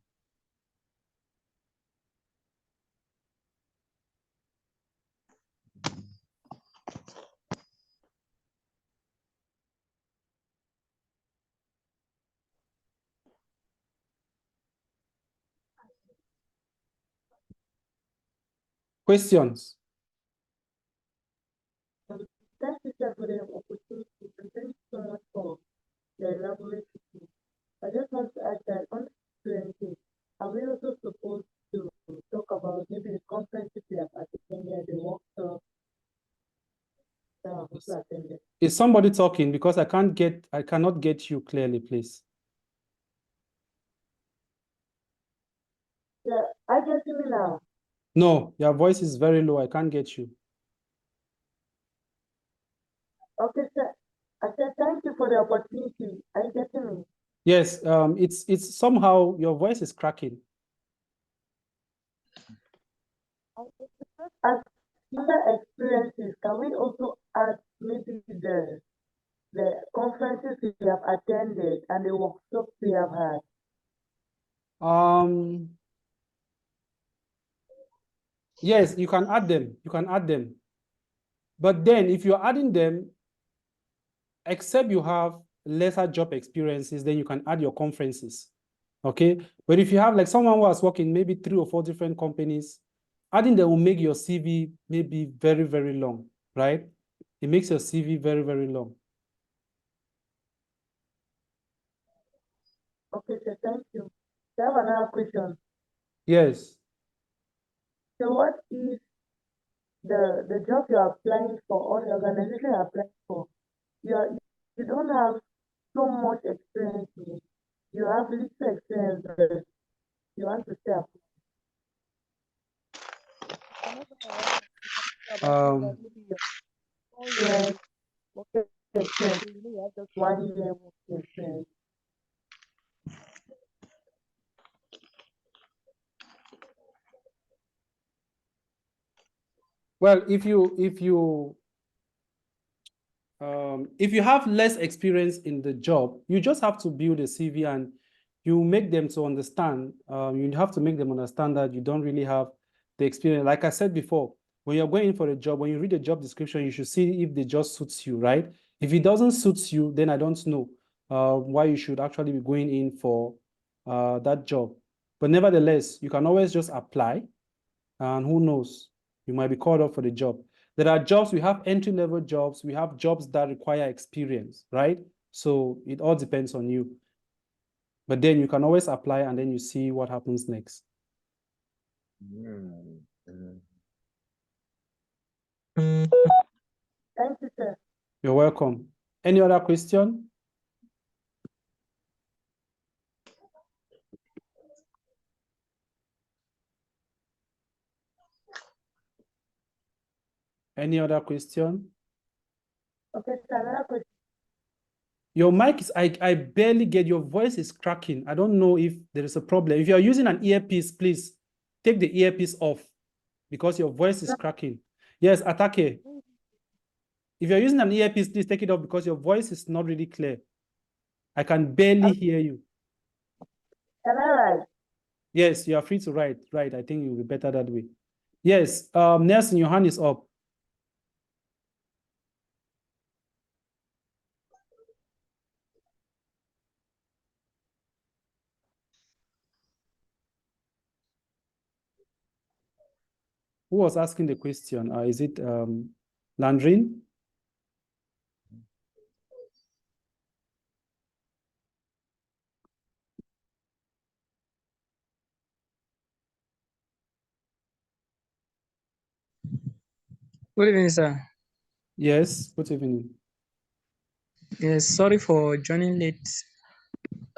Questions? Thank you, sir, for the opportunity. And thank you so much for the elaborate teaching. I just want to ask that on experiences, are we also supposed to talk about maybe the conferences we have attended, the workshops that have also attended? Is somebody talking? Because I cannot get you clearly, please. Yeah, I get you now. No, your voice is very low. I can't get you. Okay, sir. I said thank you for the opportunity. Are you getting me? Yes, it's somehow your voice is cracking. As other experiences, can we also add maybe the conferences we have attended and the workshops we have had? Yes, you can add them. You can add them. But then if you're adding them, except you have lesser job experiences, then you can add your conferences. Okay. But if you have like someone who has worked in maybe 3 or 4 different companies, adding them will make your CV maybe very, very long, right? It makes your CV very, very long. Okay, sir, thank you. I have another question. Yes. So what if the job you are applying for or the organization you are applying for, you don't have so much experience in it. You have little experience, but you want to step. Yes, okay, experience. You have just 1 year work experience. Well, if you have less experience in the job, you just have to build a CV and you make them to understand. You have to make them understand that you don't really have the experience. Like I said before, when you're going for a job, when you read the job description, you should see if the job suits you, right? If it doesn't suit you, then I don't know why you should actually be going in for that job. But nevertheless, you can always just apply, and who knows, you might be called up for the job. There are jobs, we have entry-level jobs, we have jobs that require experience, right? So it all depends on you. But then you can always apply and then you see what happens next. Thank you, sir. You're welcome. Any other question? Any other question? Okay, sir, another question. Your mic is, I barely get, your voice is cracking. I don't know if there is a problem. If you're using an earpiece, please take the earpiece off because your voice is cracking. Yes, Atake. If you're using an earpiece, please take it off because your voice is not really clear. I can barely hear you. Can I write? Yes, you are free to write. Right, I think it will be better that way. Yes, Nelson, your hand is up. Who was asking the question? Is it Landrin? Good evening, sir. Yes, good evening. Yes, sorry for joining late.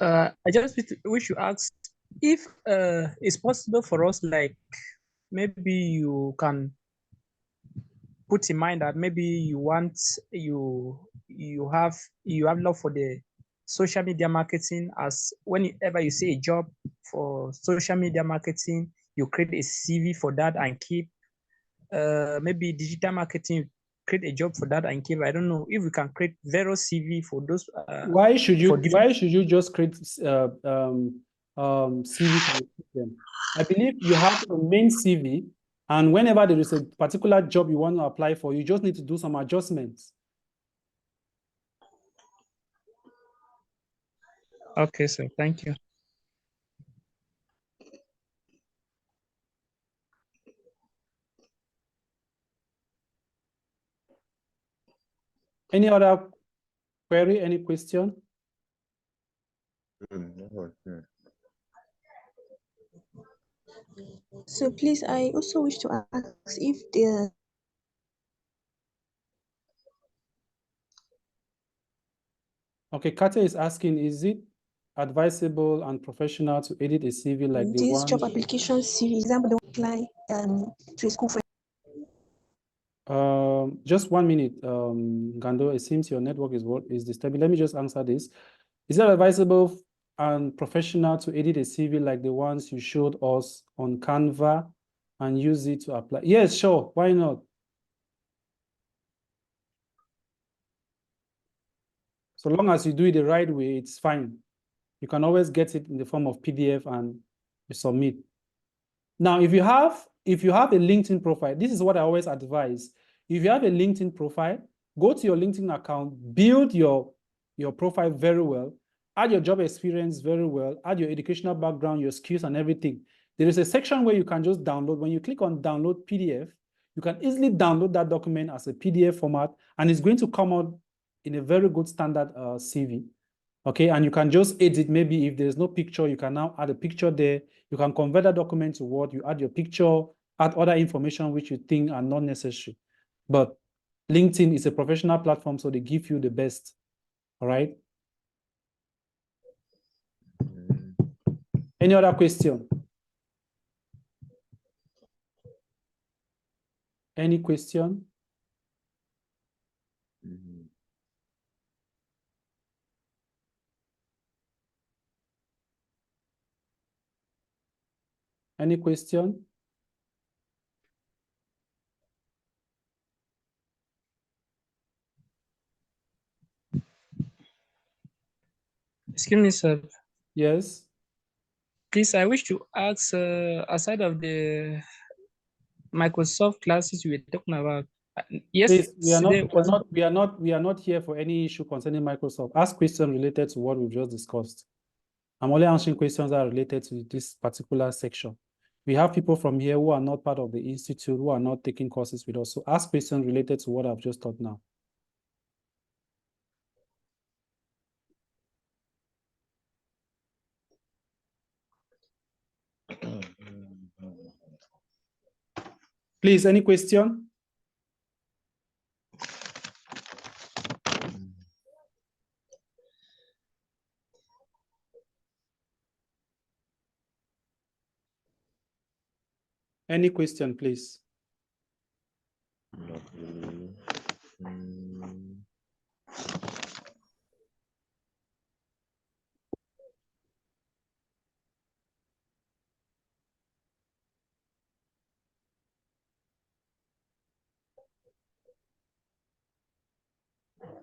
I just wish to ask if it's possible for us, like maybe you can put in mind that maybe you have love for the social media marketing, as whenever you see a job for social media marketing, you create a CV for that and keep maybe digital marketing, create a job for that and keep. I don't know if we can create zero CV for those. Why should you for different. why should you just create CV for the system? I believe you have a main CV, and whenever there is a particular job you want to apply for, you just need to do some adjustments. Okay, sir. Thank you. Any other query, any question? So please, I also wish to ask if the Okay, Katya is asking, is it advisable and professional to edit a CV like the this one? job application series, example, don't apply to a school for Just 1 minute, Gando. It seems your network is disturbing. Let me just answer this. Is it advisable and professional to edit a CV like the ones you showed us on Canva and use it to apply? Yes, sure. Why not? So long as you do it the right way, it's fine. You can always get it in the form of PDF and you submit. Now, if you have a LinkedIn profile, this is what I always advise. If you have a LinkedIn profile, go to your LinkedIn account, build your profile very well, add your job experience very well, add your educational background, your skills and everything. There is a section where you can just download. When you click on download PDF, you can easily download that document as a PDF format, and it's going to come out in a very good standard CV. Okay, and you can just edit. Maybe if there's no picture, you can now add a picture there. You can convert that document to Word, you add your picture, add other information which you think are not necessary. But LinkedIn is a professional platform, so they give you the best. All right. Any other question? Any question? Any question? Excuse me, sir. Yes. Please, I wish to ask, aside of the Microsoft classes we were talking about, Please, we are yesterday not here for any issue concerning Microsoft. Ask questions related to what we've just discussed. I'm only answering questions that are related to this particular section. We have people from here who are not part of the institute, who are not taking courses with us. So ask questions related to what I've just taught now. Please, any question? Any question, please?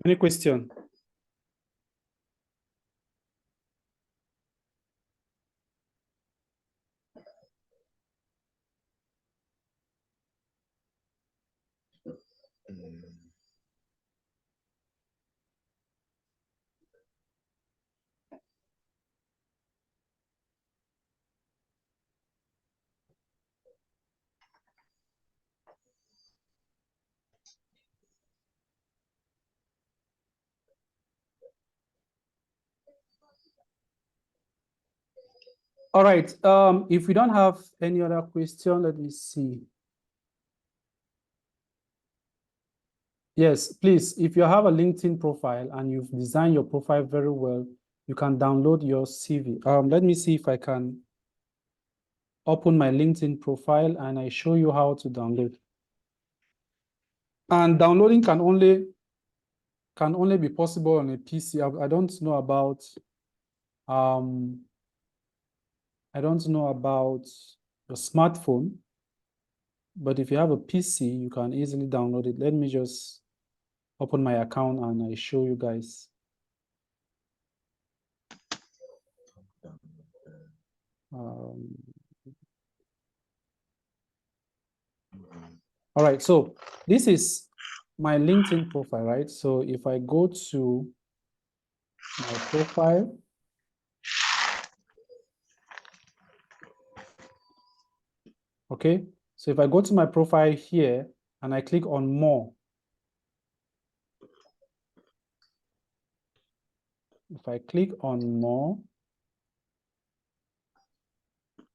Any question? All right. If we don't have any other question, let me see. Yes, please, if you have a LinkedIn profile and you've designed your profile very well, you can download your CV. Let me see if I can open my LinkedIn profile and I show you how to download. And downloading can only be possible on a PC. I don't know about your smartphone, but if you have a PC, you can easily download it. Let me just open my account and I show you guys. All right, so this is my LinkedIn profile, right? So if I go to my profile, okay, so if I go to my profile here and I click on more, if I click on more,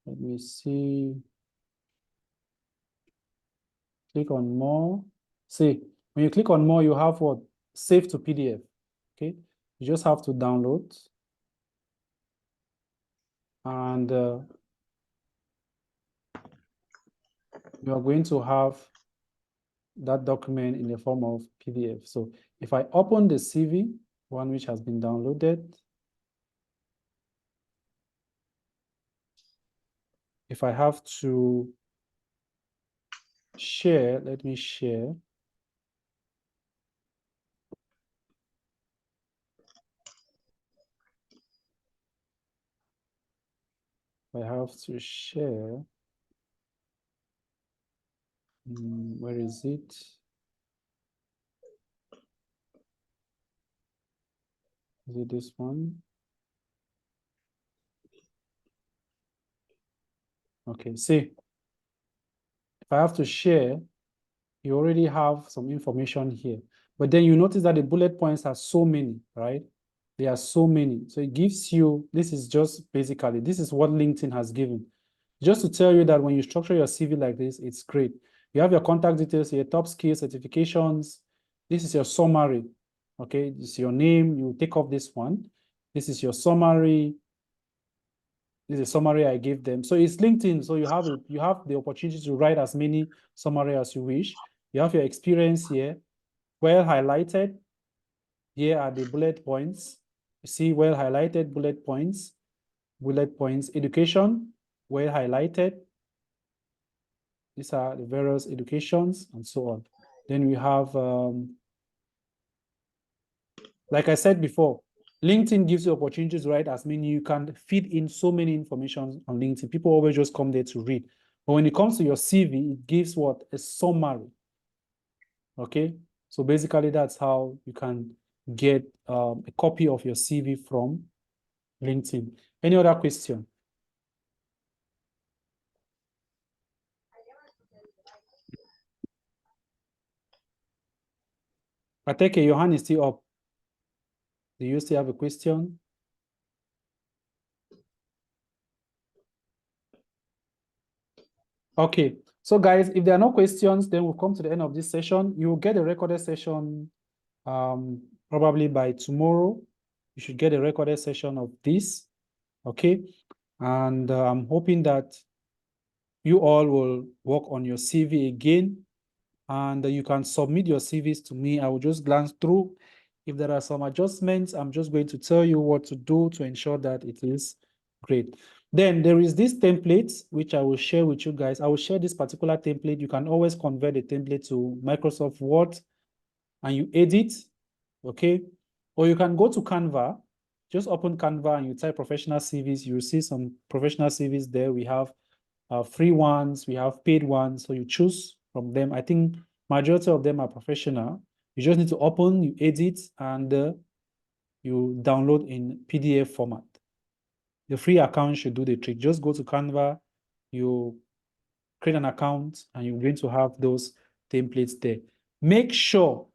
let me see, click on more. See, when you click on more, you have what? Save to PDF, okay? You just have to download. And you are going to have that document in the form of PDF. So if I open the CV, one which has been downloaded, if I have to share, let me share. I have to share. Where is it? Is it this one? Okay, see, if I have to share, you already have some information here. But then you notice that the bullet points are so many, right? There are so many. So it gives you, this is just basically, this is what LinkedIn has given. Just to tell you that when you structure your CV like this, it's great. You have your contact details, your top skills, certifications. This is your summary. Okay, this is your name. You take off this one. This is your summary. This is a summary I gave them. So it's LinkedIn. So you have the opportunity to write as many summary as you wish. You have your experience here, well highlighted. Here are the bullet points. You see, well highlighted bullet points, education, well highlighted. These are the various educations and so on. Then we have, like I said before, LinkedIn gives you opportunities to write as many. You can feed in so many information on LinkedIn. People always just come there to read. But when it comes to your CV, it gives what? A summary. Okay? So basically, that's how you can get a copy of your CV from LinkedIn. Any other question? I take it your hand is still up. Do you still have a question? Okay, so guys, if there are no questions, then we'll come to the end of this session. You will get a recorded session probably by tomorrow. You should get a recorded session of this, okay? And I'm hoping that you all will work on your CV again, and you can submit your CVs to me. I will just glance through. If there are some adjustments, I'm just going to tell you what to do to ensure that it is great. Then there is this template, which I will share with you guys. I will share this particular template. You can always convert the template to Microsoft Word and you edit okay? Or you can go to Canva, just open Canva and you type professional CVs. You'll see some professional CVs there. We have free ones, we have paid ones. So you choose from them. I think majority of them are professional. You just need to open, you edit, and you download in PDF format. The free account should do the trick. Just go to Canva, you create an account, and you're going to have those templates there. Make sure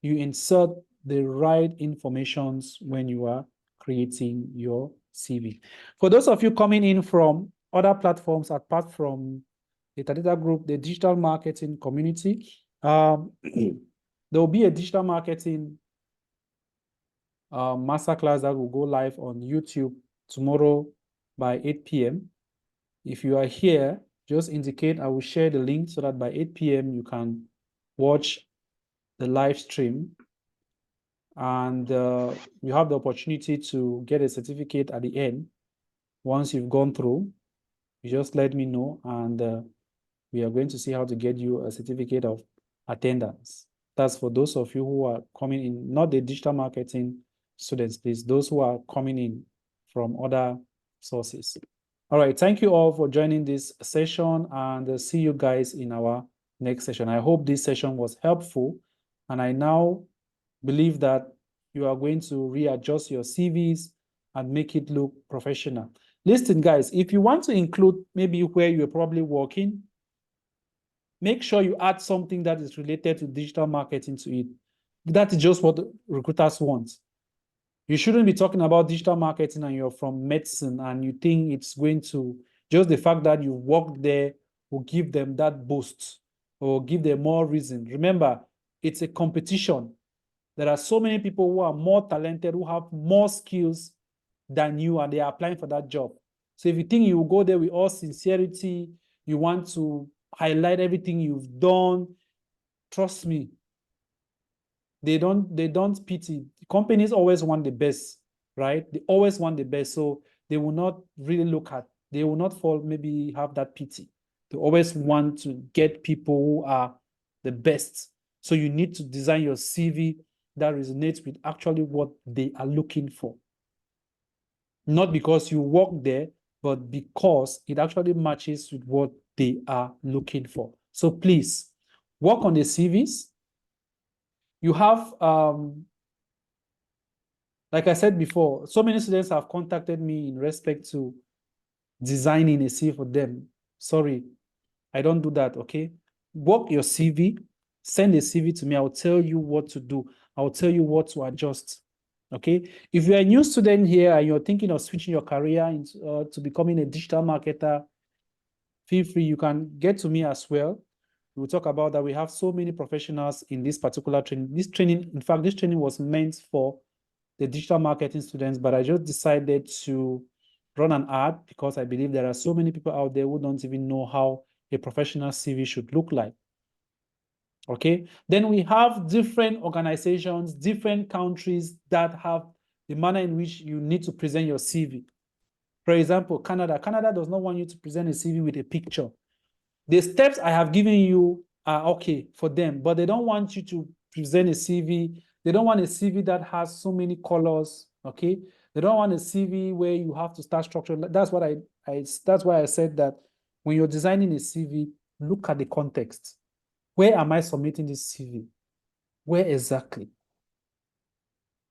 you insert the right informations when you are creating your CV. For those of you coming in from other platforms apart from the Tadita Group, the digital marketing community, there will be a digital marketing masterclass that will go live on YouTube tomorrow by 8 p.m. If you are here, just indicate. I will share the link so that by 8 p.m. you can watch the live stream, and you have the opportunity to get a certificate at the end. Once you've gone through, you just let me know, and we are going to see how to get you a certificate of attendance. That's for those of you who are coming in, not the digital marketing students, please, those who are coming in from other sources. All right, thank you all for joining this session, and see you guys in our next session. I hope this session was helpful, and I now believe that you are going to readjust your CVs and make it look professional. Listen, guys, if you want to include maybe where you're probably working, make sure you add something that is related to digital marketing to it. That is just what recruiters want. You shouldn't be talking about digital marketing and you're from medicine and you think it's going to, just the fact that you worked there will give them that boost or give them more reason. Remember, it's a competition. There are so many people who are more talented, who have more skills than you, and they are applying for that job. So if you think you will go there with all sincerity, you want to highlight everything you've done, trust me, they don't pity. Companies always want the best, right? They always want the best. So they will not really they will not maybe have that pity. They always want to get people who are the best. So you need to design your CV that resonates with actually what they are looking for. Not because you work there, but because it actually matches with what they are looking for. So please, work on the CVs. You have, like I said before, so many students have contacted me in respect to designing a CV for them. Sorry, I don't do that, okay? Work your CV, send a CV to me. I'll tell you what to do. I'll tell you what to adjust, okay? If you're a new student here and you're thinking of switching your career into, to becoming a digital marketer, feel free, you can get to me as well. We'll talk about that. We have so many professionals in this particular training. This training, in fact, this training was meant for the digital marketing students, but I just decided to run an ad because I believe there are so many people out there who don't even know how a professional CV should look like. Okay, then we have different organizations, different countries that have the manner in which you need to present your CV. For example, Canada. Canada does not want you to present a CV with a picture. The steps I have given you are okay for them, but they don't want you to present a CV. They don't want a CV that has so many colors, okay? They don't want a CV where you have to start structure. That's what that's why I said that when you're designing a CV, look at the context. Where am I submitting this CV? Where exactly?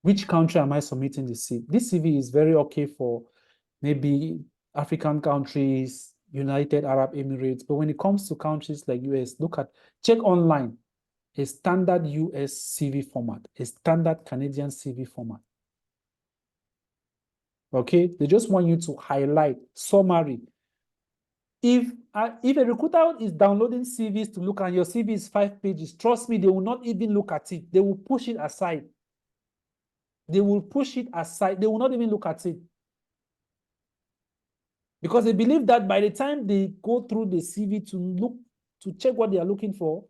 Which country am I submitting this CV? This CV is very okay for maybe African countries, United Arab Emirates, but when it comes to countries like US, check online, a standard US CV format, a standard Canadian CV format. Okay, they just want you to highlight, summary. If a recruiter is downloading CVs to look at, your CV is 5 pages, trust me, they will not even look at it. They will push it aside. They will push it aside. They will not even look at it. Because they believe that by the time they go through the CV to check what they are looking for,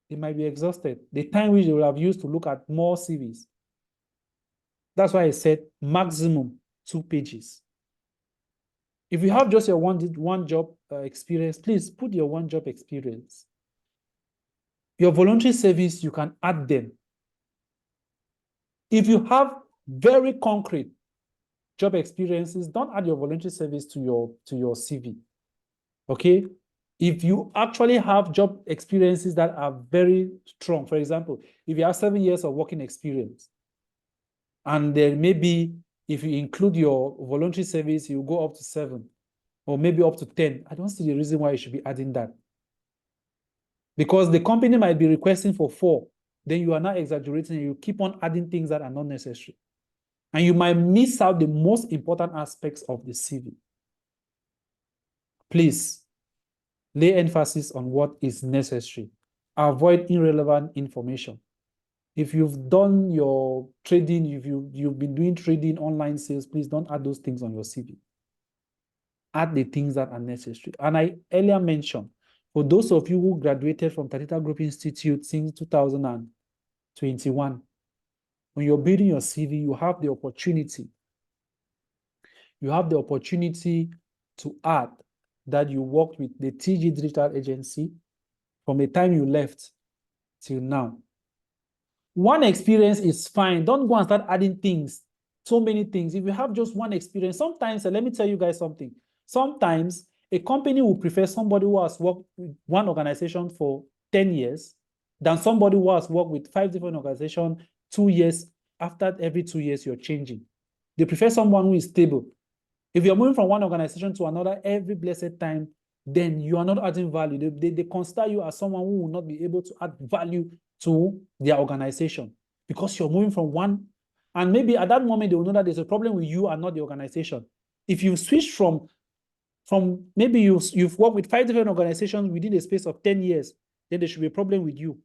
they might be exhausted. The time which they will have used to look at more CVs. That's why I said maximum 2 pages. If you have just your one job experience, please put your one job experience. Your voluntary service, you can add them. If you have very concrete job experiences, don't add your voluntary service to your CV. Okay? If you actually have job experiences that are very strong, for example, if you have 7 years of working experience, and then maybe if you include your voluntary service, you go up to 7 or maybe up to 10. I don't see the reason why you should be adding that. Because the company might be requesting for 4. Then you are not exaggerating and you keep on adding things that are not necessary. And you might miss out the most important aspects of the CV. Please lay emphasis on what is necessary. Avoid irrelevant information. If you've done your trading, if you've been doing trading, online sales, please don't add those things on your CV. Add the things that are necessary. And I earlier mentioned, for those of you who graduated from Talita Group Institute since 2021, when you're building your CV, you have the opportunity. You have the opportunity to add that you worked with the TG Digital Agency from the time you left till now. One experience is fine. Don't go and start adding things, so many things. If you have just one experience, sometimes, let me tell you guys something. Sometimes a company will prefer somebody who has worked with one organization for 10 years than somebody who has worked with 5 different organizations 2 years. After every 2 years, you're changing. They prefer someone who is stable. If you're moving from one organization to another every blessed time, then you are not adding value. They consider you as someone who will not be able to add value to their organization because you're moving from one. And maybe at that moment, they will know that there's a problem with you and not the organization. If you switch from maybe you've worked with 5 different organizations within a space of 10 years, then there should be a problem with you.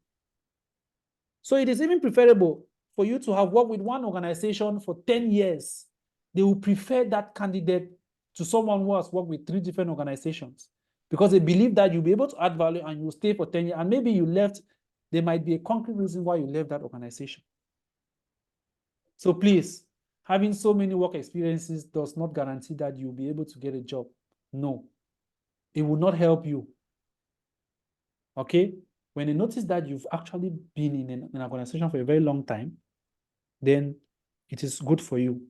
So it is even preferable for you to have worked with one organization for 10 years. They will prefer that candidate to someone who has worked with 3 different organizations because they believe that you'll be able to add value and you'll stay for 10 years. And maybe you left, there might be a concrete reason why you left that organization. So please, having so many work experiences does not guarantee that you'll be able to get a job. No, it will not help you. Okay? When they notice that you've actually been in an organization for a very long time, then it is good for you.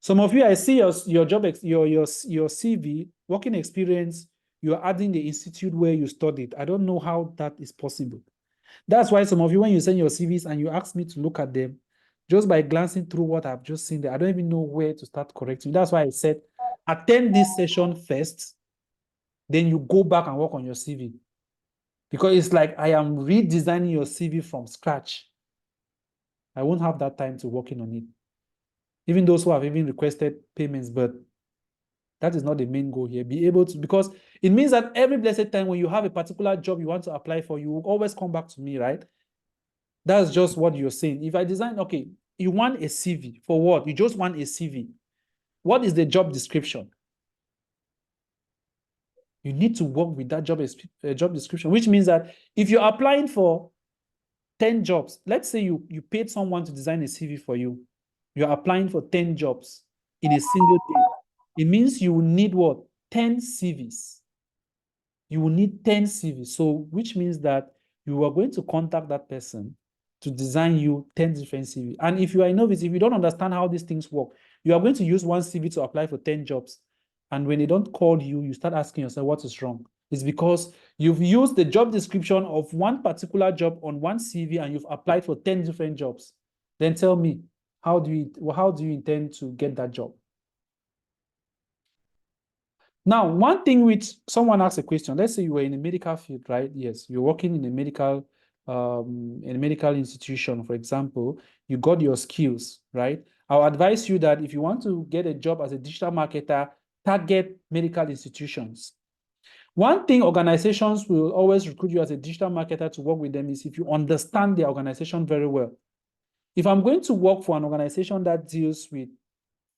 Some of you, I see your job, your CV, working experience, you're adding the institute where you studied. I don't know how that is possible. That's why some of you, when you send your CVs and you ask me to look at them, just by glancing through what I've just seen there, I don't even know where to start correcting. That's why I said, attend this session first, then you go back and work on your CV. Because it's like I am redesigning your CV from scratch. I won't have that time to work on it. Even those who have even requested payments, but that is not the main goal here. Be able to, because it means that every blessed time when you have a particular job you want to apply for, you will always come back to me, right? That's just what you're saying. If I design, okay, you want a CV for what? You just want a CV. What is the job description? You need to work with that job description, which means that if you're applying for 10 jobs, let's say you paid someone to design a CV for you. You're applying for 10 jobs in a single day. It means you will need what? 10 CVs. You will need 10 CVs. So, which means that you are going to contact that person to design you 10 different CVs. And if you are a novice, if you don't understand how these things work, you are going to use one CV to apply for 10 jobs. And when they don't call you, you start asking yourself, what is wrong? It's because you've used the job description of one particular job on one CV and you've applied for 10 different jobs. Then tell me, how do you intend to get that job? Now, one thing which someone asked a question, let's say you were in a medical field, right? Yes, you're working in a medical institution, for example, you got your skills, right? I'll advise you that if you want to get a job as a digital marketer, target medical institutions. One thing organizations will always recruit you as a digital marketer to work with them is if you understand the organization very well. If I'm going to work for an organization that deals with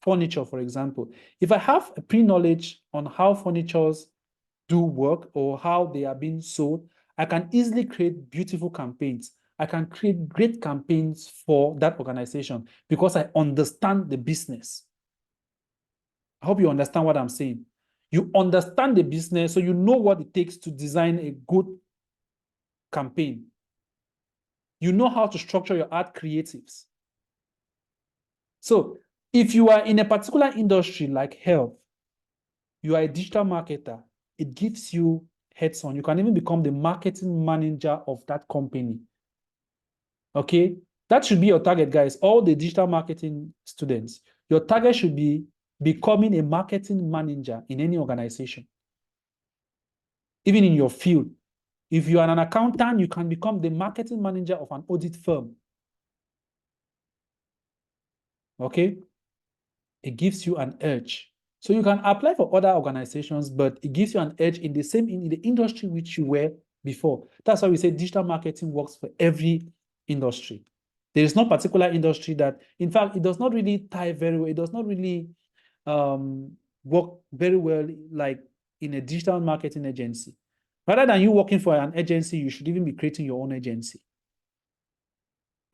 furniture, for example, if I have a pre-knowledge on how furnitures do work or how they are being sold, I can easily create beautiful campaigns. I can create great campaigns for that organization because I understand the business. I hope you understand what I'm saying. You understand the business, so you know what it takes to design a good campaign. You know how to structure your ad creatives. So if you are in a particular industry like health, you are a digital marketer, it gives you heads on. You can even become the marketing manager of that company. Okay, that should be your target, guys. All the digital marketing students, your target should be becoming a marketing manager in any organization, even in your field. If you are an accountant, you can become the marketing manager of an audit firm. Okay, it gives you an edge. So you can apply for other organizations, but it gives you an edge in the industry which you were before. That's why we say digital marketing works for every industry. There is no particular industry that, in fact, it does not really tie very well. It does not really work very well like in a digital marketing agency. Rather than you working for an agency, you should even be creating your own agency.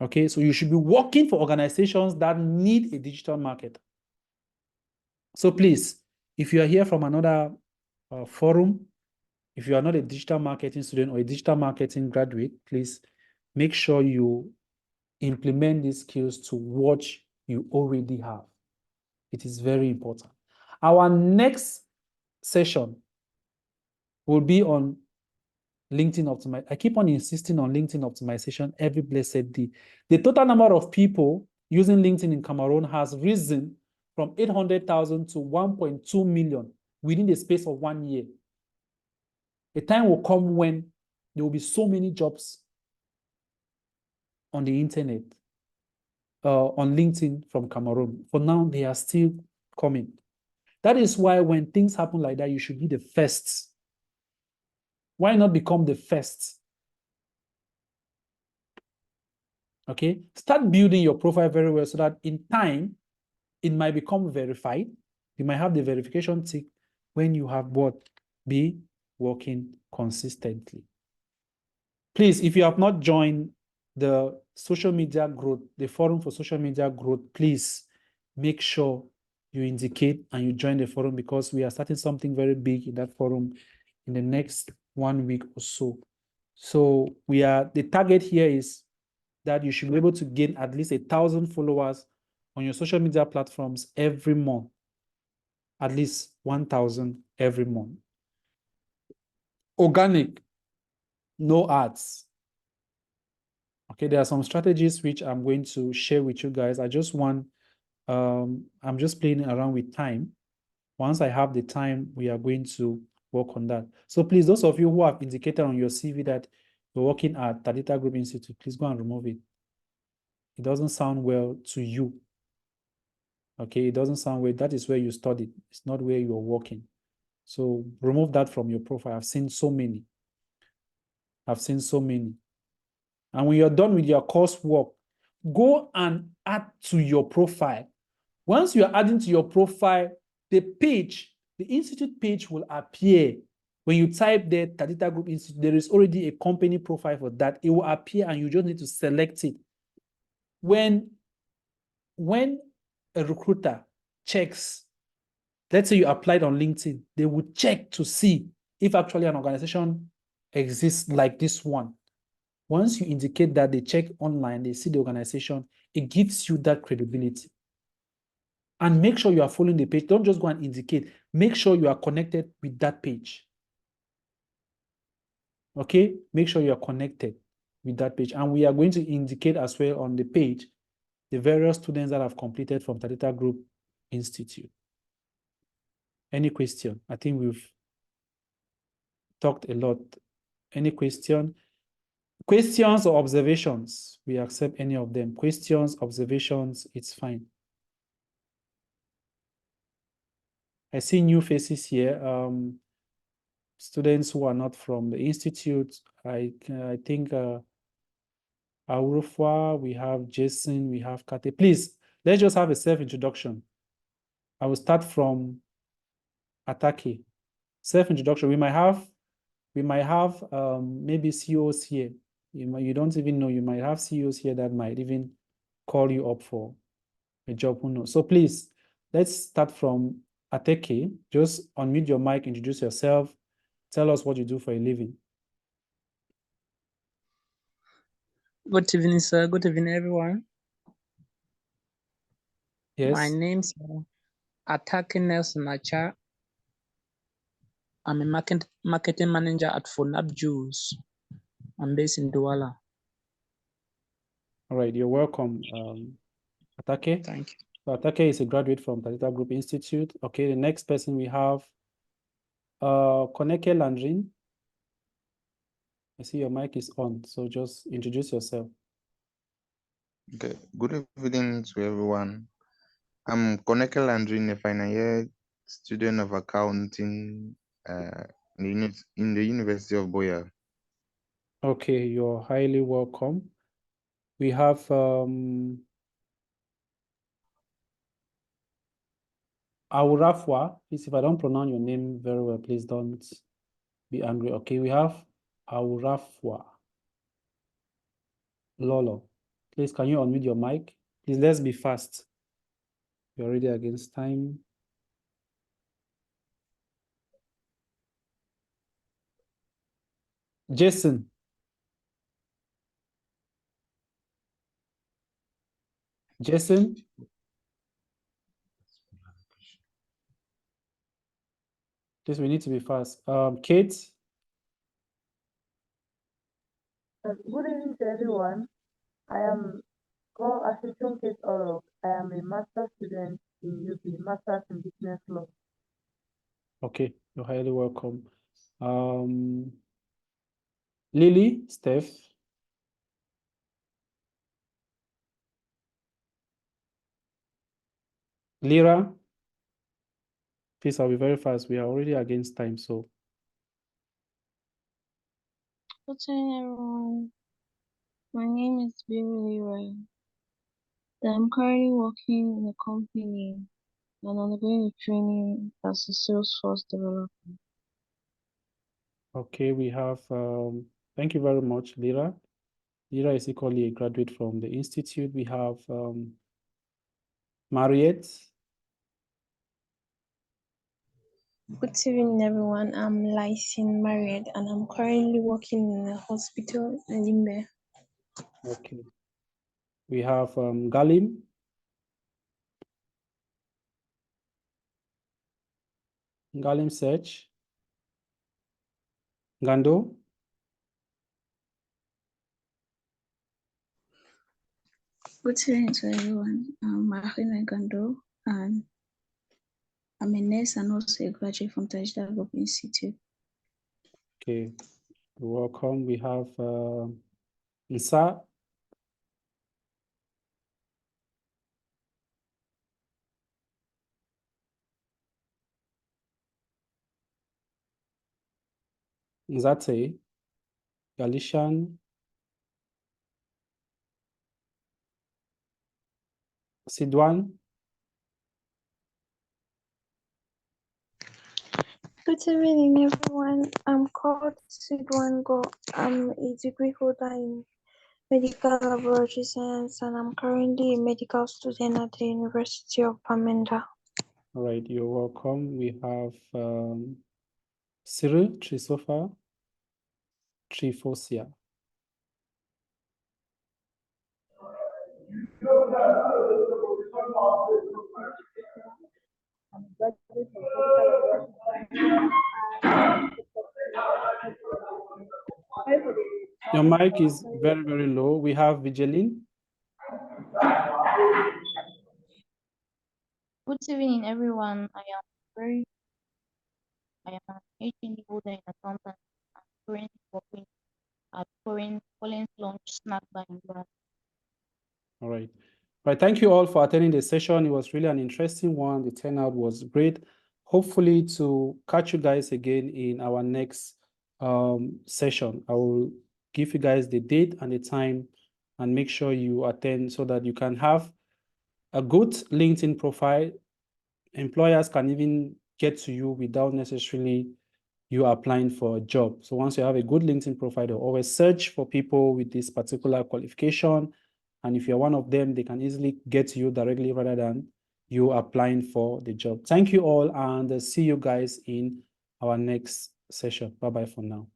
Okay, so you should be working for organizations that need a digital marketer. So please, if you are here from another forum, if you are not a digital marketing student or a digital marketing graduate, please make sure you implement these skills to what you already have. It is very important. Our next session will be on LinkedIn optimization. I keep on insisting on LinkedIn optimization every blessed day. The total number of people using LinkedIn in Cameroon has risen from 800,000 to 1.2 million within the space of 1 year. A time will come when there will be so many jobs on the internet, on LinkedIn from Cameroon. For now, they are still coming. That is why when things happen like that, you should be the first. Why not become the first? Okay, start building your profile very well so that in time, it might become verified. You might have the verification tick when you have what? Be working consistently. Please, if you have not joined the social media growth, the forum for social media growth, please make sure you indicate and you join the forum because we are starting something very big in that forum in the next 1 week or so. So the target here is that you should be able to gain at least 1,000 followers on your social media platforms every month. At least 1,000 every month. Organic, no ads. Okay, there are some strategies which I'm going to share with you guys. I'm just playing around with time. Once I have the time, we are going to work on that. So please, those of you who have indicated on your CV that you're working at Tadita Group Institute, please go and remove it. It doesn't sound well to you. Okay, it doesn't sound well. That is where you studied. It's not where you're working. So remove that from your profile. I've seen so many. And when you're done with your coursework, go and add to your profile. Once you're adding to your profile, the institute page will appear. When you type there, Tadita Group Institute, there is already a company profile for that. It will appear and you just need to select it. When a recruiter checks, let's say you applied on LinkedIn, they will check to see if actually an organization exists like this one. Once you indicate that they check online, they see the organization, it gives you that credibility. And make sure you are following the page. Don't just go and indicate. Make sure you are connected with that page. Okay? Make sure you are connected with that page. And we are going to indicate as well on the page the various students that have completed from Tadita Group Institute. Any question? I think we've talked a lot. Any question? Questions or observations? We accept any of them. Questions, observations, it's fine. I see new faces here. Students who are not from the institute. I think Aurufwa, we have Jason, we have Kate. Please, let's just have a self-introduction. I will start from Ataki. Self-introduction. We might have maybe CEOs here. You don't even know. You might have CEOs here that might even call you up for a job. Who knows? So please, let's start from Ateki. Just unmute your mic, introduce yourself, tell us what you do for a living. Good evening, sir. Good evening, everyone. My Yes. name's Atake Nelson Acha. I'm a marketing manager at Funab Juice. I'm based in Douala. All right. You're welcome, Atake. Thank you. So Atake is a graduate from Talita Group Institute. Okay. The next person we have, Koneke Landrin. I see your mic is on, so just introduce yourself. Okay, good evening to everyone. I'm Koneke Landrin, a final year student of accounting in the University of Boya. Okay, you're highly welcome. We have Aurafwa. Please, if I don't pronounce your name very well, please don't be angry. Okay, we have Aurafwa Lolo. Please, can you unmute your mic? Please, let's be fast. We're already against time. Jason. Jason. Just we need to be fast. Kate. Good evening to everyone. I am called Ashichun Kate Oro. I am a master's student in UP, Masters in Business Law. Okay, you're highly welcome. Lily, Steph. Lyra. Please, I'll be very fast. We are already against time, so. Good evening, everyone. My name is Billy Ray. I'm currently working in a company and I'm doing a training as a Salesforce developer. Okay, we have, thank you very much, Lyra. Lyra is equally a graduate from the Institute. We have Mariette. Good evening, everyone. I'm Lysin Marriott and I'm currently working in a hospital in Limbe. Okay. We have Galim. Galim Search. Gando. Good evening to everyone. I'm Marina Gando and I'm a nurse and also a graduate from Talita Group Institute. Okay, you're welcome. We have Nsa. Nzate. Galician. Sidwan. Good evening, everyone. I'm called Sidwan Go. I'm a degree holder in medical laboratory science and I'm currently a medical student at the University of Bamenda. All right, you're welcome. We have Cyril Trisofa. Trifosia. Your mic is very, very low. We have Vigiline. Good evening, everyone. I am an 18-year holder in accountant and currently working at Collins Launch Snack Bar in Douala. All right. Right. Thank you all for attending the session. It was really an interesting one. The turnout was great. Hopefully to catch you guys again in our next session. I will give you guys the date and the time and make sure you attend so that you can have a good LinkedIn profile. Employers can even get to you without necessarily you applying for a job. So once you have a good LinkedIn profile, they'll always search for people with this particular qualification. And if you're one of them, they can easily get to you directly rather than you applying for the job. Thank you all and see you guys in our next session. Bye-bye for now.